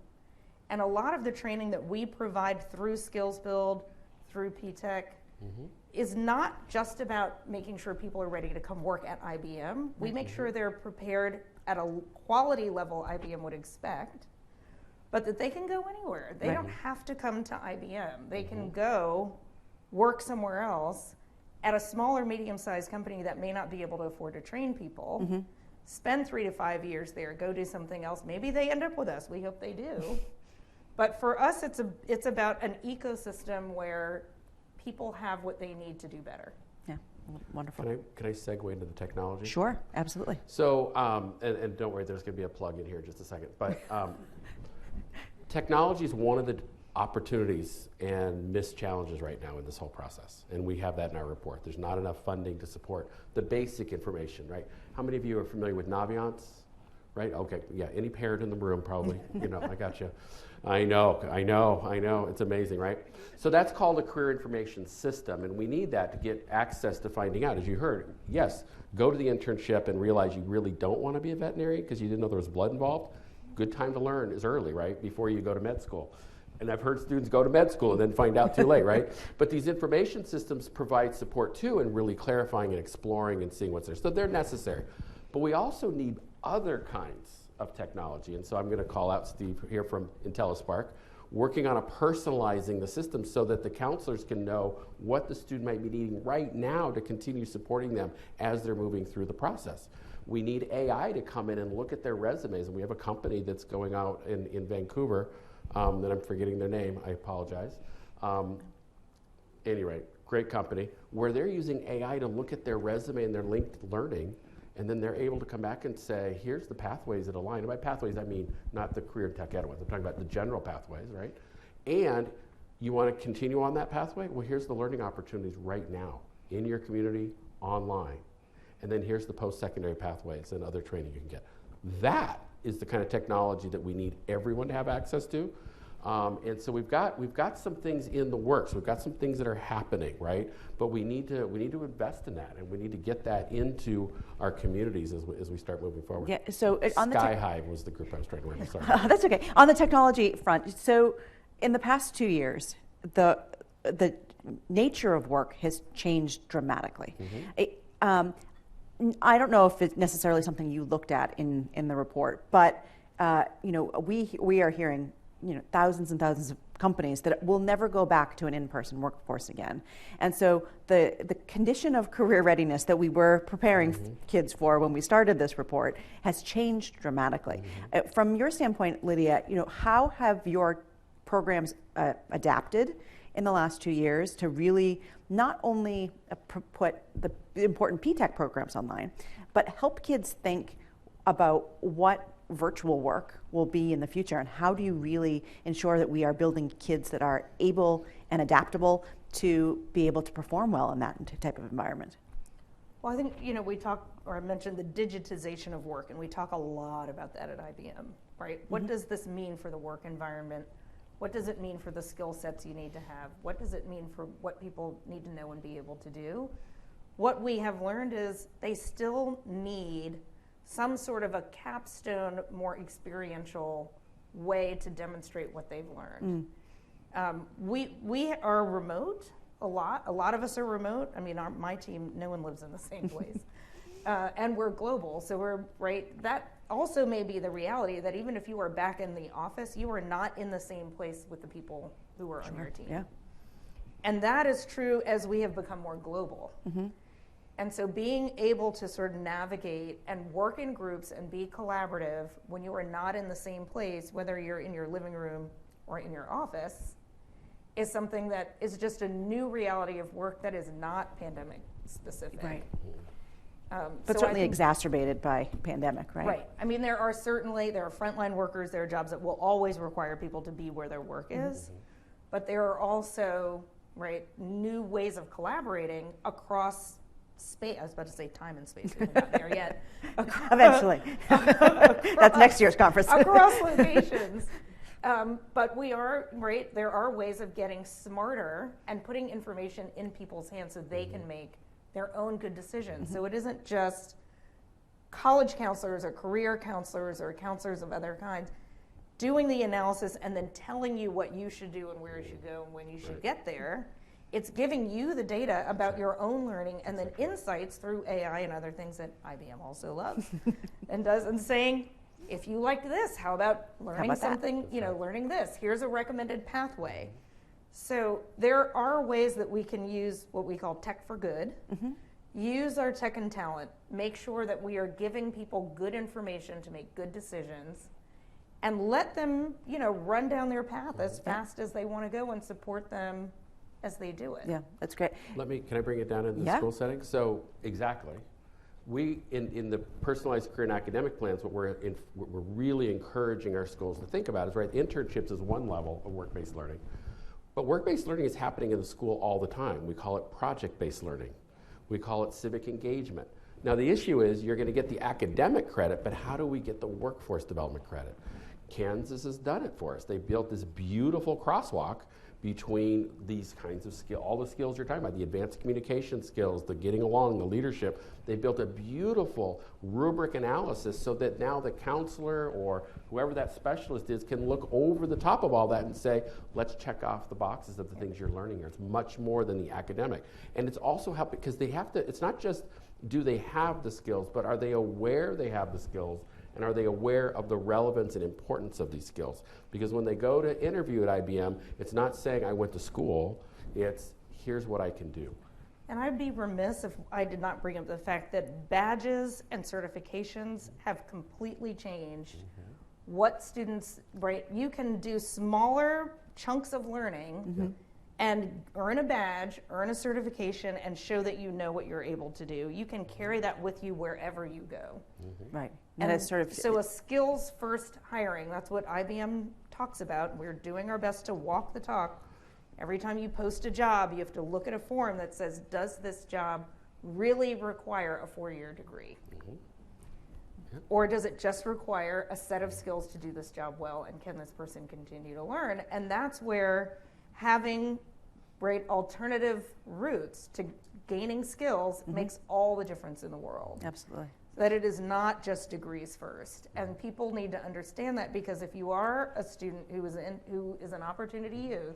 And a lot of the training that we provide through Skills Build, through PTech, is not just about making sure people are ready to come work at IBM. We make sure they're prepared at a quality level IBM would expect, but that they can go anywhere. They don't have to come to IBM. They can go work somewhere else at a smaller, medium-sized company that may not be able to afford to train people, spend 3 to 5 years there, go do something else. Maybe they end up with us. We hope they do. But for us, it's about an ecosystem where people have what they need to do better. Yeah, wonderful. Can I segue into the technology? Sure, absolutely. So, and don't worry, there's going to be a plug in here in just a second. But technology is one of the opportunities and missed challenges right now in this whole process. And we have that in our report. There's not enough funding to support the basic information, right? How many of you are familiar with Naviance? Right? Okay, yeah, any parent in the room probably, I got you. I know, it's amazing, right? So that's called a career information system, and we need that to get access to finding out. As you heard, yes, go to the internship and realize you really don't want to be a veterinarian because you didn't know there was blood involved. Good time to learn is early, right? Before you go to med school. And I've heard students go to med school and then find out too late, right? But these information systems provide support too in really clarifying and exploring and seeing what's there. So they're necessary. But we also need other kinds of technology. And so I'm going to call out Steve here from IntelliSpark, working on personalizing the system so that the counselors can know what the student might be needing right now to continue supporting them as they're moving through the process. We need AI to come in and look at their resumes. And we have a company that's going out in Vancouver that I'm forgetting their name. I apologize. Anyway, great company, where they're using AI to look at their resume and their linked learning. And then they're able to come back and say, here's the pathways that align. And by pathways, I mean not the career tech ed ones. I'm talking about the general pathways, right? And you want to continue on that pathway? Well, here's the learning opportunities right now in your community, online. And then here's the post-secondary pathways and other training you can get. That is the kind of technology that we need everyone to have access to. And so we've got some things in the works. We've got some things that are happening, right? But we need to invest in that, and we need to get that into our communities as we start moving forward. Yeah. So on Sky High was the group I was trying to remember. Sorry. That's okay. On the technology front, so in the past 2 years, the nature of work has changed dramatically. I don't know if it's necessarily something you looked at in the report, but we are hearing thousands and thousands of companies that will never go back to an in-person workforce again. And so the condition of career readiness that we were preparing kids for when we started this report has changed dramatically. From your standpoint, Lydia, how have your programs adapted in the last 2 years to really not only put the important PTech programs online, but help kids think about what virtual work will be in the future, and how do you really ensure that we are building kids that are able and adaptable to be able to perform well in that type of environment? Well, I think, I mentioned the digitization of work, and we talk a lot about that at IBM, right? What does this mean for the work environment? What does it mean for the skill sets you need to have? What does it mean for what people need to know and be able to do? What we have learned is they still need some sort of a capstone, more experiential way to demonstrate what they've learned. We are remote a lot. A lot of us are remote. I mean, my team, no one lives in the same place. And we're global, so we're, right? That also may be the reality that even if you are back in the office, you are not in the same place with the people who are on your team. Yeah. And that is true as we have become more global. And so being able to sort of navigate and work in groups and be collaborative when you are not in the same place, whether you're in your living room or in your office, is something that is just a new reality of work that is not pandemic specific. Right. so But certainly exacerbated by pandemic, right? Right. I mean, there are frontline workers, there are jobs that will always require people to be where their work is, but there are also, new ways of collaborating across space. I was about to say time and space, we're not there yet. Eventually. That's next year's conference. Across locations. But there are ways of getting smarter and putting information in people's hands so they can make their own good decisions. So it isn't just college counselors or career counselors or counselors of other kinds doing the analysis and then telling you what you should do and where you should go and when you should get there. It's giving you the data about your own learning and then insights through AI and other things that IBM also loves and does, and saying, if you liked this, how about learning learning this? Here's a recommended pathway. So there are ways that we can use what we call tech for good, use our tech and talent, make sure that we are giving people good information to make good decisions, and let them, run down their path as fast as they want to go and support them as they do it. Yeah, that's great. Can I bring it down into the school setting? So exactly. We, in the personalized career and academic plans, what we're really encouraging our schools to think about is, internships is one level of work-based learning. But work-based learning is happening in the school all the time. We call it project-based learning. We call it civic engagement. Now the issue is you're going to get the academic credit, but how do we get the workforce development credit? Kansas has done it for us. They built this beautiful crosswalk between these kinds of skills, all the skills you're talking about, the advanced communication skills, the getting along, the leadership. They built a beautiful rubric analysis so that now the counselor or whoever that specialist is can look over the top of all that and say, let's check off the boxes of the things you're learning here. It's much more than the academic. And it's also helping because they have to, it's not just do they have the skills, but are they aware they have the skills? And are they aware of the relevance and importance of these skills? Because when they go to interview at IBM, it's not saying I went to school, it's here's what I can do. And I'd be remiss if I did not bring up the fact that badges and certifications have completely changed what students, you can do smaller chunks of learning and earn a badge, earn a certification, and show that you know what you're able to do. You can carry that with you wherever you go. Right. And it's so a skills-first hiring, that's what IBM talks about. We're doing our best to walk the talk. Every time you post a job, you have to look at a form that says, does this job really require a 4-year degree? Or does it just require a set of skills to do this job well, and can this person continue to learn? And that's where having alternative routes to gaining skills makes all the difference in the world. Absolutely. That it is not just degrees first. And people need to understand that, because if you are a student who is an opportunity youth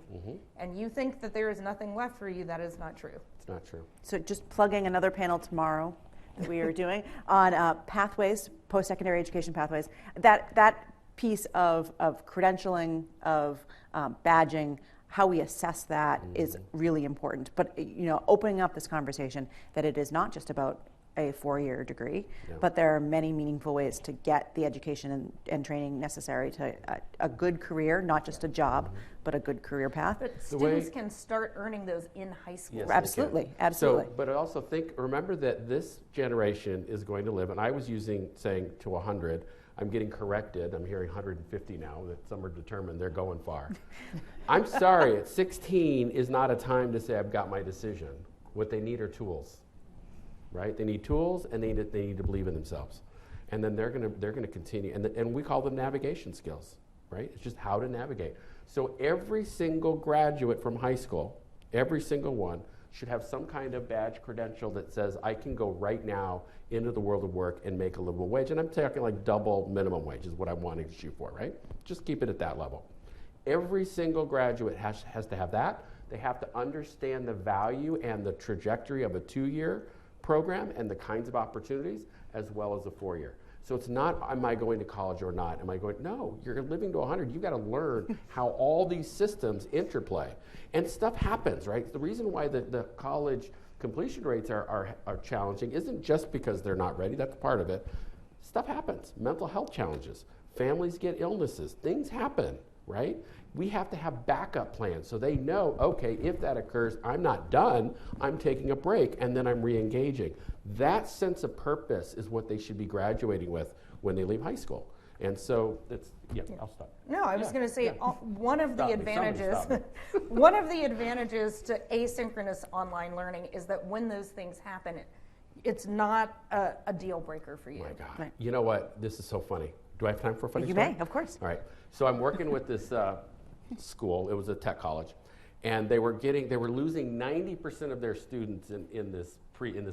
and you think that there is nothing left for you, that is not true. It's not true. So just plugging another panel tomorrow that we are doing on pathways, post-secondary education pathways. That piece of credentialing, of badging, how we assess that is really important. But opening up this conversation that it is not just about a 4-year degree, but there are many meaningful ways to get the education and training necessary to a good career, not just a job, but a good career path. But students can start earning those in high school. Yes, Absolutely, absolutely. So, but I also remember that this generation is going to live, and I was saying to 100, I'm getting corrected. I'm hearing 150 now, that some are determined they're going far. I'm sorry, at 16 is not a time to say I've got my decision. What they need are tools, right? They need tools, and they need to believe in themselves. And then they're gonna continue, and we call them navigation skills, right? It's just how to navigate. So every single graduate from high school, every single one, should have some kind of badge credential that says I can go right now into the world of work and make a livable wage. And I'm talking like double minimum wage is what I'm wanting to shoot for, right? Just keep it at that level. Every single graduate has to have that. They have to understand the value and the trajectory of a 2-year program and the kinds of opportunities as well as a 4-year. So it's not, am I going to college or not? Am I going, no, you're living to 100. You've got to learn how all these systems interplay. And stuff happens, right? The reason why the college completion rates are challenging isn't just because they're not ready. That's part of it. Stuff happens. Mental health challenges. Families get illnesses. Things happen, right? We have to have backup plans so they know, okay, if that occurs, I'm not done. I'm taking a break, and then I'm re-engaging. That sense of purpose is what they should be graduating with when they leave high school. And so I'll stop. No, I was going to say one of the advantages to asynchronous online learning is that when those things happen, it's not a deal breaker for you. My God. Right. You know what? This is so funny. Do I have time for a funny You story? may, of course. All right. So I'm working with this school. It was a tech college, and they were losing 90% of their students in this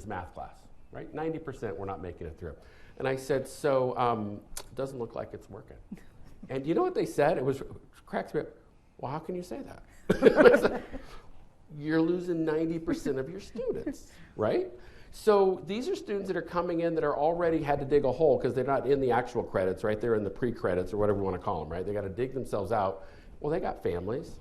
math class. Right? 90% were not making it through. And I said, so it doesn't look like it's working. And you know what they said? It cracks me up. Well, how can you say that? You're losing 90% of your students, right? So these are students that are coming in that are already had to dig a hole because they're not in the actual credits, right? They're in the pre-credits or whatever you want to call them, right? They got to dig themselves out. Well, they got families.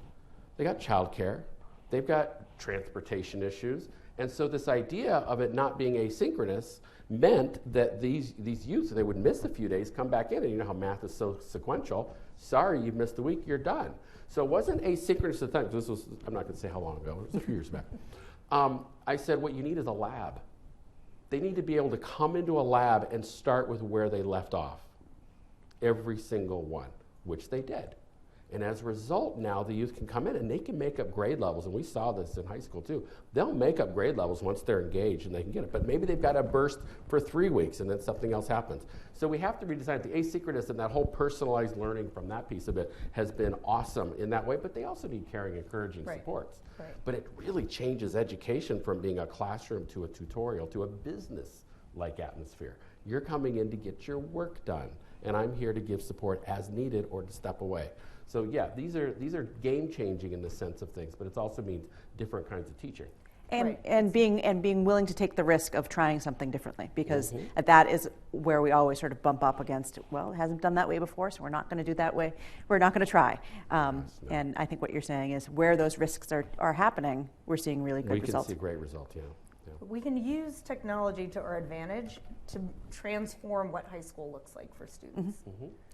They got childcare. They've got transportation issues. And so this idea of it not being asynchronous meant that these youth, they would miss a few days, come back in, and you know how math is so sequential. Sorry, you missed a week, you're done. So it wasn't asynchronous at the time. This was, I'm not going to say how long ago, it was a few years back. I said, what you need is a lab. They need to be able to come into a lab and start with where they left off. Every single one, which they did. And as a result, now the youth can come in and they can make up grade levels. And we saw this in high school too. They'll make up grade levels once they're engaged and they can get it. But maybe they've got a burst for 3 weeks and then something else happens. So we have to redesign the asynchronous, and that whole personalized learning from that piece of it has been awesome in that way. But they also need caring, encouraging supports. Right. But it really changes education from being a classroom to a tutorial to a business-like atmosphere. You're coming in to get your work done, and I'm here to give support as needed or to step away. So yeah, these are game-changing in the sense of things, but it also means different kinds of teaching. And being willing to take the risk of trying something differently, because that is where we always sort of bump up against, well, it hasn't done that way before, so we're not going to do that way. We're not going to try. And I think what you're saying is where those risks are happening, we're seeing really good results. We can see great results, yeah. We can use technology to our advantage to transform what high school looks like for students.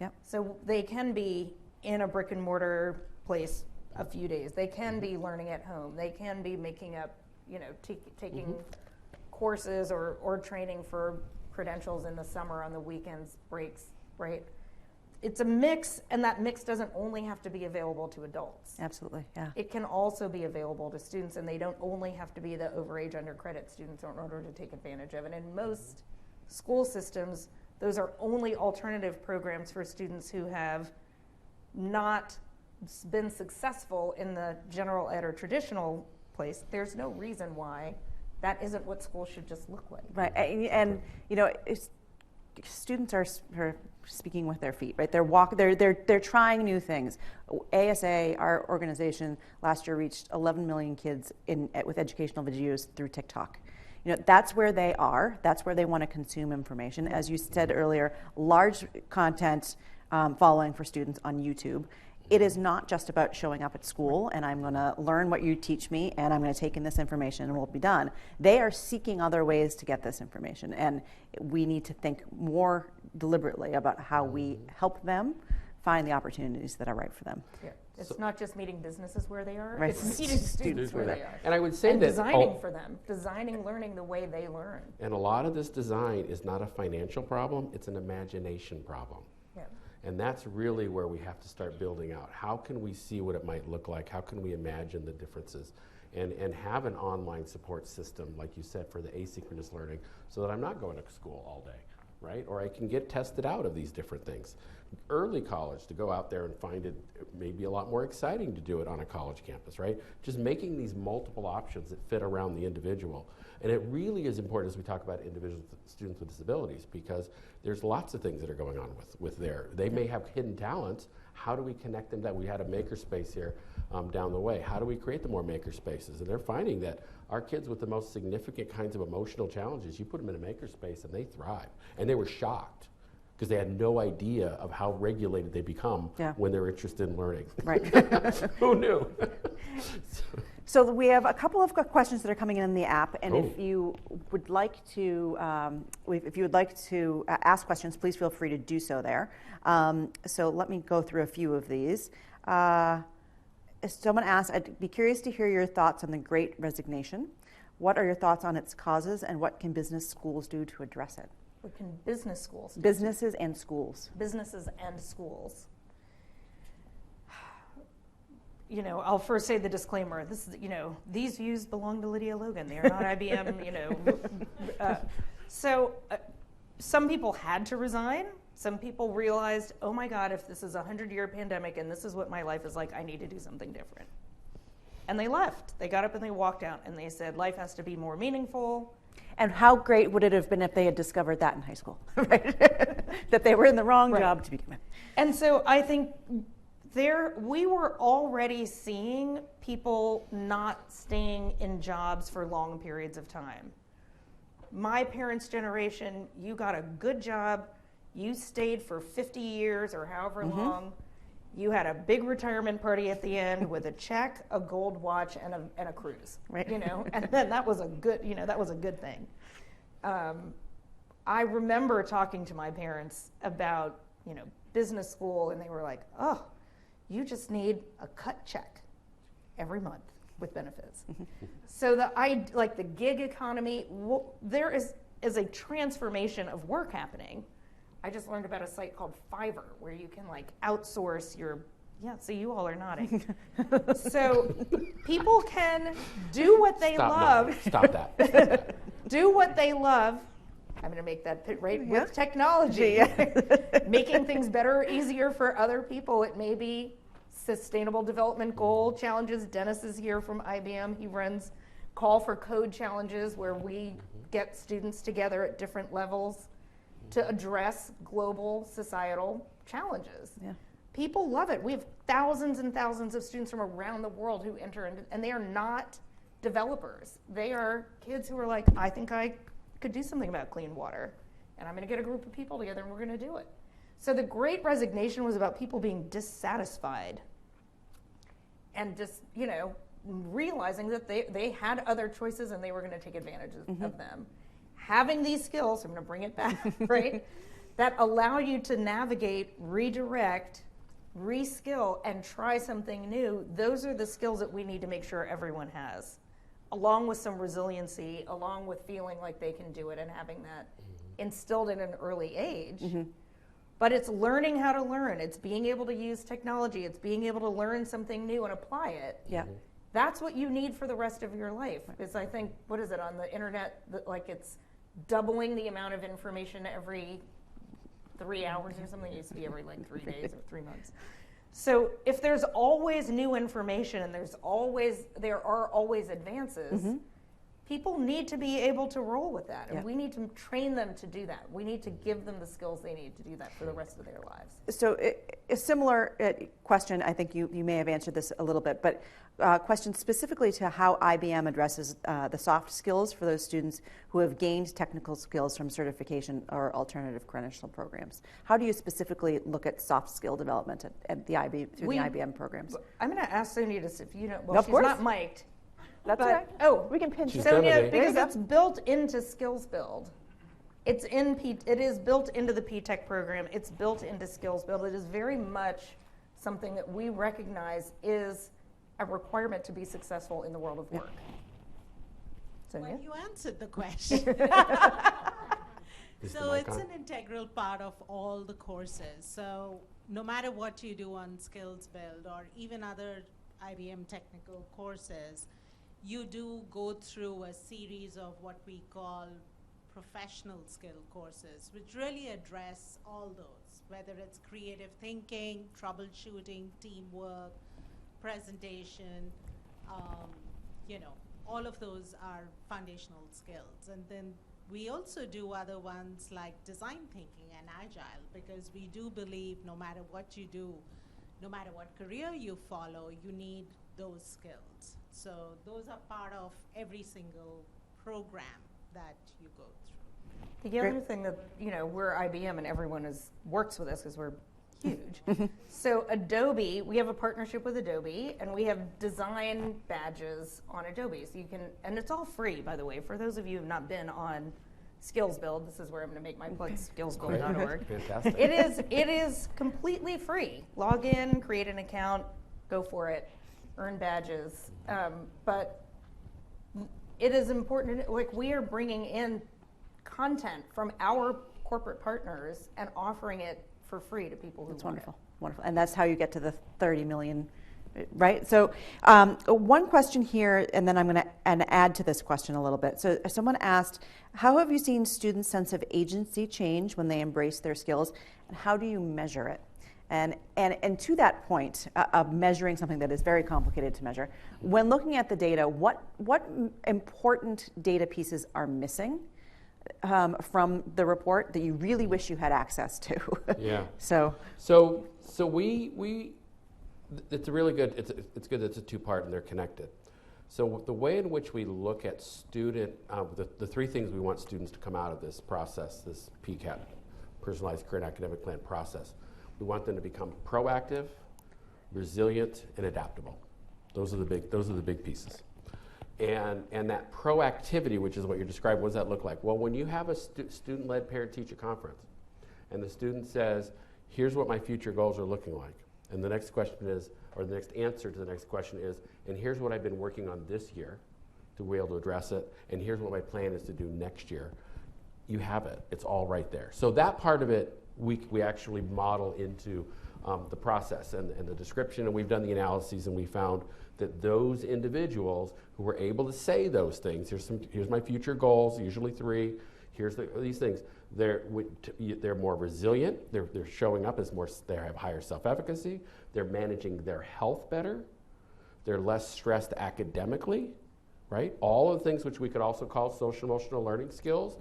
Yep. So they can be in a brick and mortar place a few days. They can be learning at home. They can be making up, taking courses or training for credentials in the summer on the weekends, breaks, right? It's a mix, and that mix doesn't only have to be available to adults. Absolutely, yeah. It can also be available to students, and they don't only have to be the overage undercredit students in order to take advantage of it. And in most school systems, those are only alternative programs for students who have not been successful in the general ed or traditional place. There's no reason why that isn't what school should just look like. Right, and students are speaking with their feet, right? They're trying new things. ASA, our organization, last year reached 11 million kids with educational videos through TikTok. That's where they are. That's where they want to consume information. As you said earlier, large content, following for students on YouTube. It is not just about showing up at school and I'm going to learn what you teach me and I'm going to take in this information and we'll be done. They are seeking other ways to get this information, and we need to think more deliberately about how we help them find the opportunities that are right for them. Yeah. It's not just meeting businesses where they are, Right. it's meeting students where they are. And I would say and that designing for them, designing learning the way they learn. and a lot of this design is not a financial problem, it's an imagination problem. Yeah. And that's really where we have to start building out. How can we see what it might look like? How can we imagine the differences? And have an online support system, like you said, for the asynchronous learning, so that I'm not going to school all day, right? Or I can get tested out of these different things. Early college, to go out there and find it maybe a lot more exciting to do it on a college campus, right? Just making these multiple options that fit around the individual. And it really is important as we talk about individual students with disabilities, because there's lots of things that are going on with they may have hidden talents. How do we connect them? That we had a makerspace here down the way. How do we create the more makerspaces? And they're finding that our kids with the most significant kinds of emotional challenges, you put them in a makerspace and they thrive. And they were shocked because they had no idea of how regulated they become when they're interested in learning. Right. Who knew? So we have a couple of questions that are coming in the app, and if you would like to, ask questions, please feel free to do so there. So let me go through a few of these. Someone asked, I'd be curious to hear your thoughts on the Great Resignation. What are your thoughts on its causes, and what can business schools do to address it? What can business schools do? Businesses and schools. Businesses and schools. You know, I'll first say the disclaimer. This is, these views belong to Lydia Logan. They are not IBM, So some people had to resign. Some people realized, oh my God, if this is a 100-year pandemic and this is what my life is like, I need to do something different. And they left. They got up and they walked out and they said, life has to be more meaningful. And how great would it have been if they had discovered that in high school, right? That they were in the wrong job to begin with. And so I think we were already seeing people not staying in jobs for long periods of time. My parents' generation, you got a good job, you stayed for 50 years or however long, you had a big retirement party at the end with a check, a gold watch, and a cruise, right? And then that was a good, that was a good thing. I remember talking to my parents about, business school, and they were like, oh, you just need a cut check every month with benefits. So the gig economy, there is a transformation of work happening. I just learned about a site called Fiverr where you can outsource your, so you all are nodding. So people can do what they love. Stop that. Do what they love. I'm going to make that right with technology. Making things better or easier for other people. It may be sustainable development goal challenges. Dennis is here from IBM. He runs Call for Code challenges where we get students together at different levels to address global societal challenges. Yeah. People love it. We have thousands and thousands of students from around the world who enter, and they are not developers. They are kids who are like, I think I could do something about clean water, and I'm going to get a group of people together and we're going to do it. So the Great Resignation was about people being dissatisfied and just, realizing that they had other choices and they were going to take advantage of them. Having these skills, I'm going to bring it back, right, that allow you to navigate, redirect, reskill, and try something new, those are the skills that we need to make sure everyone has, along with some resiliency, along with feeling like they can do it and having that instilled at an early age. But it's learning how to learn. It's being able to use technology. It's being able to learn something new and apply it. Yeah. That's what you need for the rest of your life. Because I think, what is it, on the internet, it's doubling the amount of information every 3 hours or something. It used to be every 3 days or 3 months. So if there's always new information and there are always advances, people need to be able to roll with that, and Yeah. we need to train them to do that. We need to give them the skills they need to do that for the rest of their lives. So a similar question, I think you may have answered this a little bit, but question specifically to how IBM addresses the soft skills for those students who have gained technical skills from certification or alternative credential programs. How do you specifically look at soft skill development at the through the IBM programs? I'm going to ask Sonia to see if you know. Well, Of she's course. not mic'd. That's But- right. oh, We can pinch She's it. done Sonia, it. because There you it's built into Skills Build. It is built into the PTech program. It's built into Skills Build. It is very much something that we recognize is a requirement to be successful in the world of work. Sonia? Well, you answered the question. Is the So mic it's on? an integral part of all the courses. So no matter what you do on Skills Build or even other IBM technical courses, you do go through a series of what we call professional skill courses, which really address all those, whether it's creative thinking, troubleshooting, teamwork, presentation, all of those are foundational skills. And then we also do other ones like design thinking and agile, because we do believe no matter what you do, no matter what career you follow, you need those skills. So those are part of every single program that you go through. The other thing that, we're IBM and everyone works with us because we're huge. So Adobe, we have a partnership with Adobe, and we have design badges on Adobe. So you can, and it's all free, by the way. For those of you who have not been on Skills Build, this is where I'm going to make my plug, skillsbuild.org. Fantastic. It is completely free. Log in, create an account, go for it, earn badges. But it is important, like we are bringing in content from our corporate partners and offering it for free to people who That's want wonderful, wonderful. And that's how you get to the 30 million, right? So one question here, and then I'm going to add to this question a little bit. So someone asked, how have you seen students' sense of agency change when they embrace their skills, and how do you measure it? And to that point of measuring something that is very complicated to measure, when looking at the data, what important data pieces are missing from the report that you really wish you had access to? Yeah. So we it's a really good, it's good that it's a two-part and they're connected. So the way in which we look at student, the three things we want students to come out of this process, this PCAP, Personalized Career and Academic Plan process, we want them to become proactive, resilient, and adaptable. Those are the big pieces. And that proactivity, which is what you're describing, what does that look like? Well, when you have a student-led parent-teacher conference, and the student says, here's what my future goals are looking like, and the next question is, or the next answer to the next question is, and here's what I've been working on this year to be able to address it, and here's what my plan is to do next year. You have it. It's all right there. So that part of it, we actually model into the process and the description, and we've done the analyses, and we found that those individuals who were able to say those things, here's my future goals, usually 3, here's these things, they're more resilient, they're showing up as more, they have higher self-efficacy, they're managing their health better, they're less stressed academically, right? All of the things which we could also call social emotional learning skills,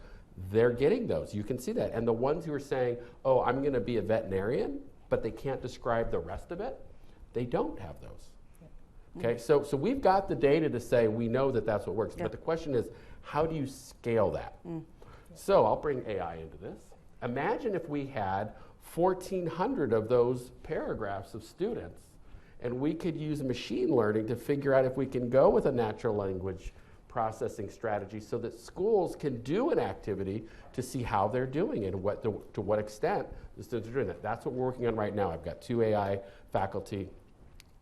they're getting those. You can see that. And the ones who are saying, oh, I'm going to be a veterinarian, but they can't describe the rest of it, they don't have those. Okay, so we've got the data to say we know that that's what works. But the question is, how do you scale that? So I'll bring AI into this. Imagine if we had 1,400 of those paragraphs of students, and we could use machine learning to figure out if we can go with a natural language processing strategy so that schools can do an activity to see how they're doing it and to what extent the students are doing that. That's what we're working on right now. I've got 2 AI faculty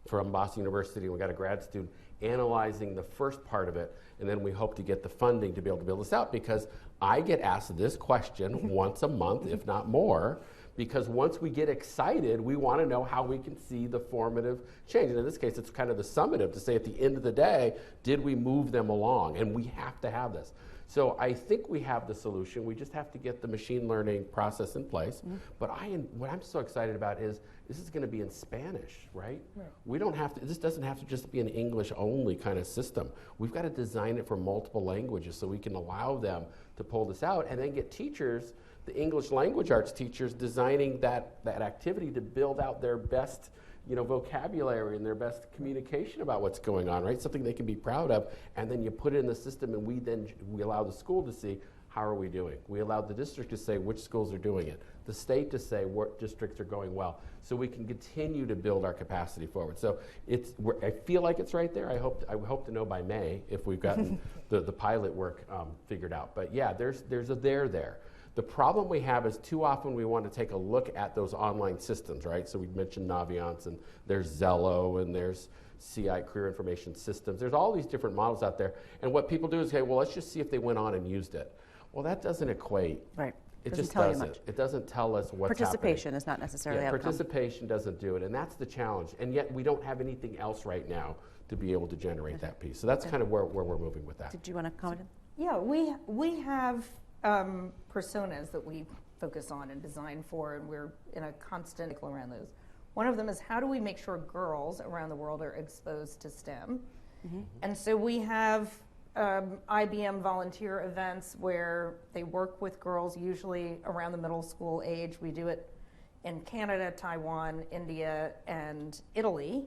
from Boston University. We've got a grad student analyzing the first part of it, and then we hope to get the funding to be able to build this out, because I get asked this question once a month, if not more, Because once we get excited, we want to know how we can see the formative change. And in this case, it's kind of the summative to say at the end of the day, did we move them along? And we have to have this. So I think we have the solution. We just have to get the machine learning process in place. But what I'm so excited about is this is going to be in Spanish, right? We don't have to, this doesn't have to just be an English only kind of system. We've got to design it for multiple languages so we can allow them to pull this out and then get teachers, the English language arts teachers, designing that activity to build out their best vocabulary and their best communication about what's going on, right? Something they can be proud of, and then you put it in the system, and we allow the school to see how are we doing. We allow the district to say which schools are doing it, the state to say what districts are going well, so we can continue to build our capacity forward. So I feel like it's right there. I hope to know by May if we've gotten the pilot work figured out. But yeah, there's a there. The problem we have is too often we want to take a look at those online systems, right? So we mentioned Naviance, and there's Zello, and there's CI, Career Information Systems. There's all these different models out there. And what people do is, okay, well, let's just see if they went on and used it. Well, that doesn't equate. Right. It Doesn't just tell you doesn't. much. It doesn't tell us what's Participation happening. is not necessarily Yeah, outcome. participation doesn't do it, and that's the challenge. And yet we don't have anything else right now to be able to generate that piece. So that's kind of where we're moving with that. Did you want to comment? Yeah, we have personas that we focus on and design for, and we're in a constant cycle around those. One of them is how do we make sure girls around the world are exposed to STEM? And so we have IBM volunteer events where they work with girls, usually around the middle school age. We do it in Canada, Taiwan, India, and Italy.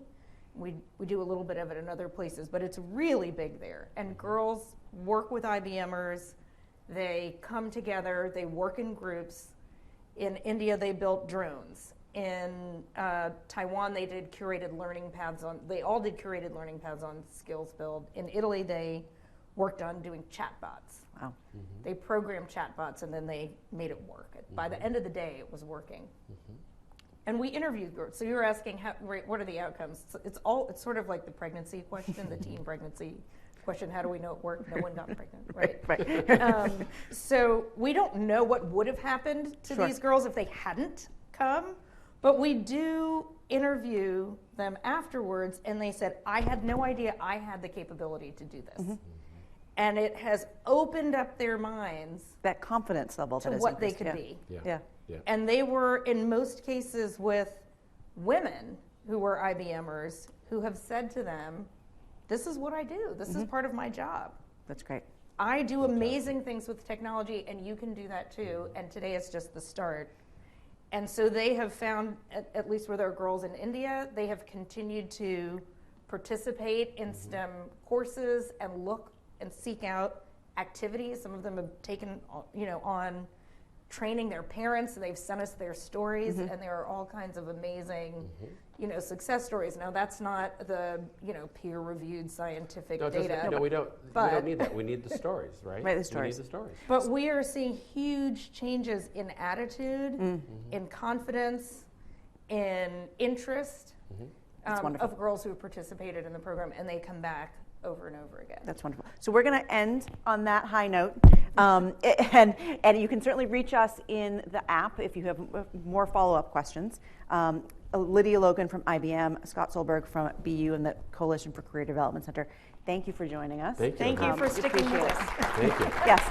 We do a little bit of it in other places, but it's really big there. And girls work with IBMers. They come together, they work in groups. In India, they built drones. In Taiwan, they did curated learning paths they all did curated learning paths on Skills Build. In Italy, they worked on doing chatbots. Wow. They programmed chatbots and then they made it work. By the end of the day, it was working. And we interviewed girls. So you were asking, what are the outcomes? It's sort of like the pregnancy question, the teen pregnancy question. How do we know it worked? No one got pregnant, right? Right. So we don't know what would have happened to these girls if they hadn't come, but we do interview them afterwards, and they said, I had no idea I had the capability to do this. And it has opened up their minds That confidence level to that is what they increased. could be. Yeah. And they were, in most cases, with women who were IBMers who have said to them, this is what I do. This is part of my job. That's great. I do amazing things with technology, and you can do that too. And today is just the start. And so they have found, at least with our girls in India, they have continued to participate in STEM courses and look and seek out activities. Some of them have taken, on training their parents, and they've sent us their stories, and there are all kinds of amazing, success stories. Now that's not the, peer-reviewed scientific data. No, we don't need that. We need the stories, right? Right, the stories. We need the stories. But we are seeing huge changes in attitude, in confidence, in interest of girls who have participated in the program, and they come back over and over again. That's wonderful. So we're going to end on that high note. And you can certainly reach us in the app if you have more follow-up questions. Lydia Logan from IBM, Scott Solberg from BU and the Coalition for Career Development Center. Thank you for joining us. Thank you. Thank you for sticking with us. Thank you. Yes.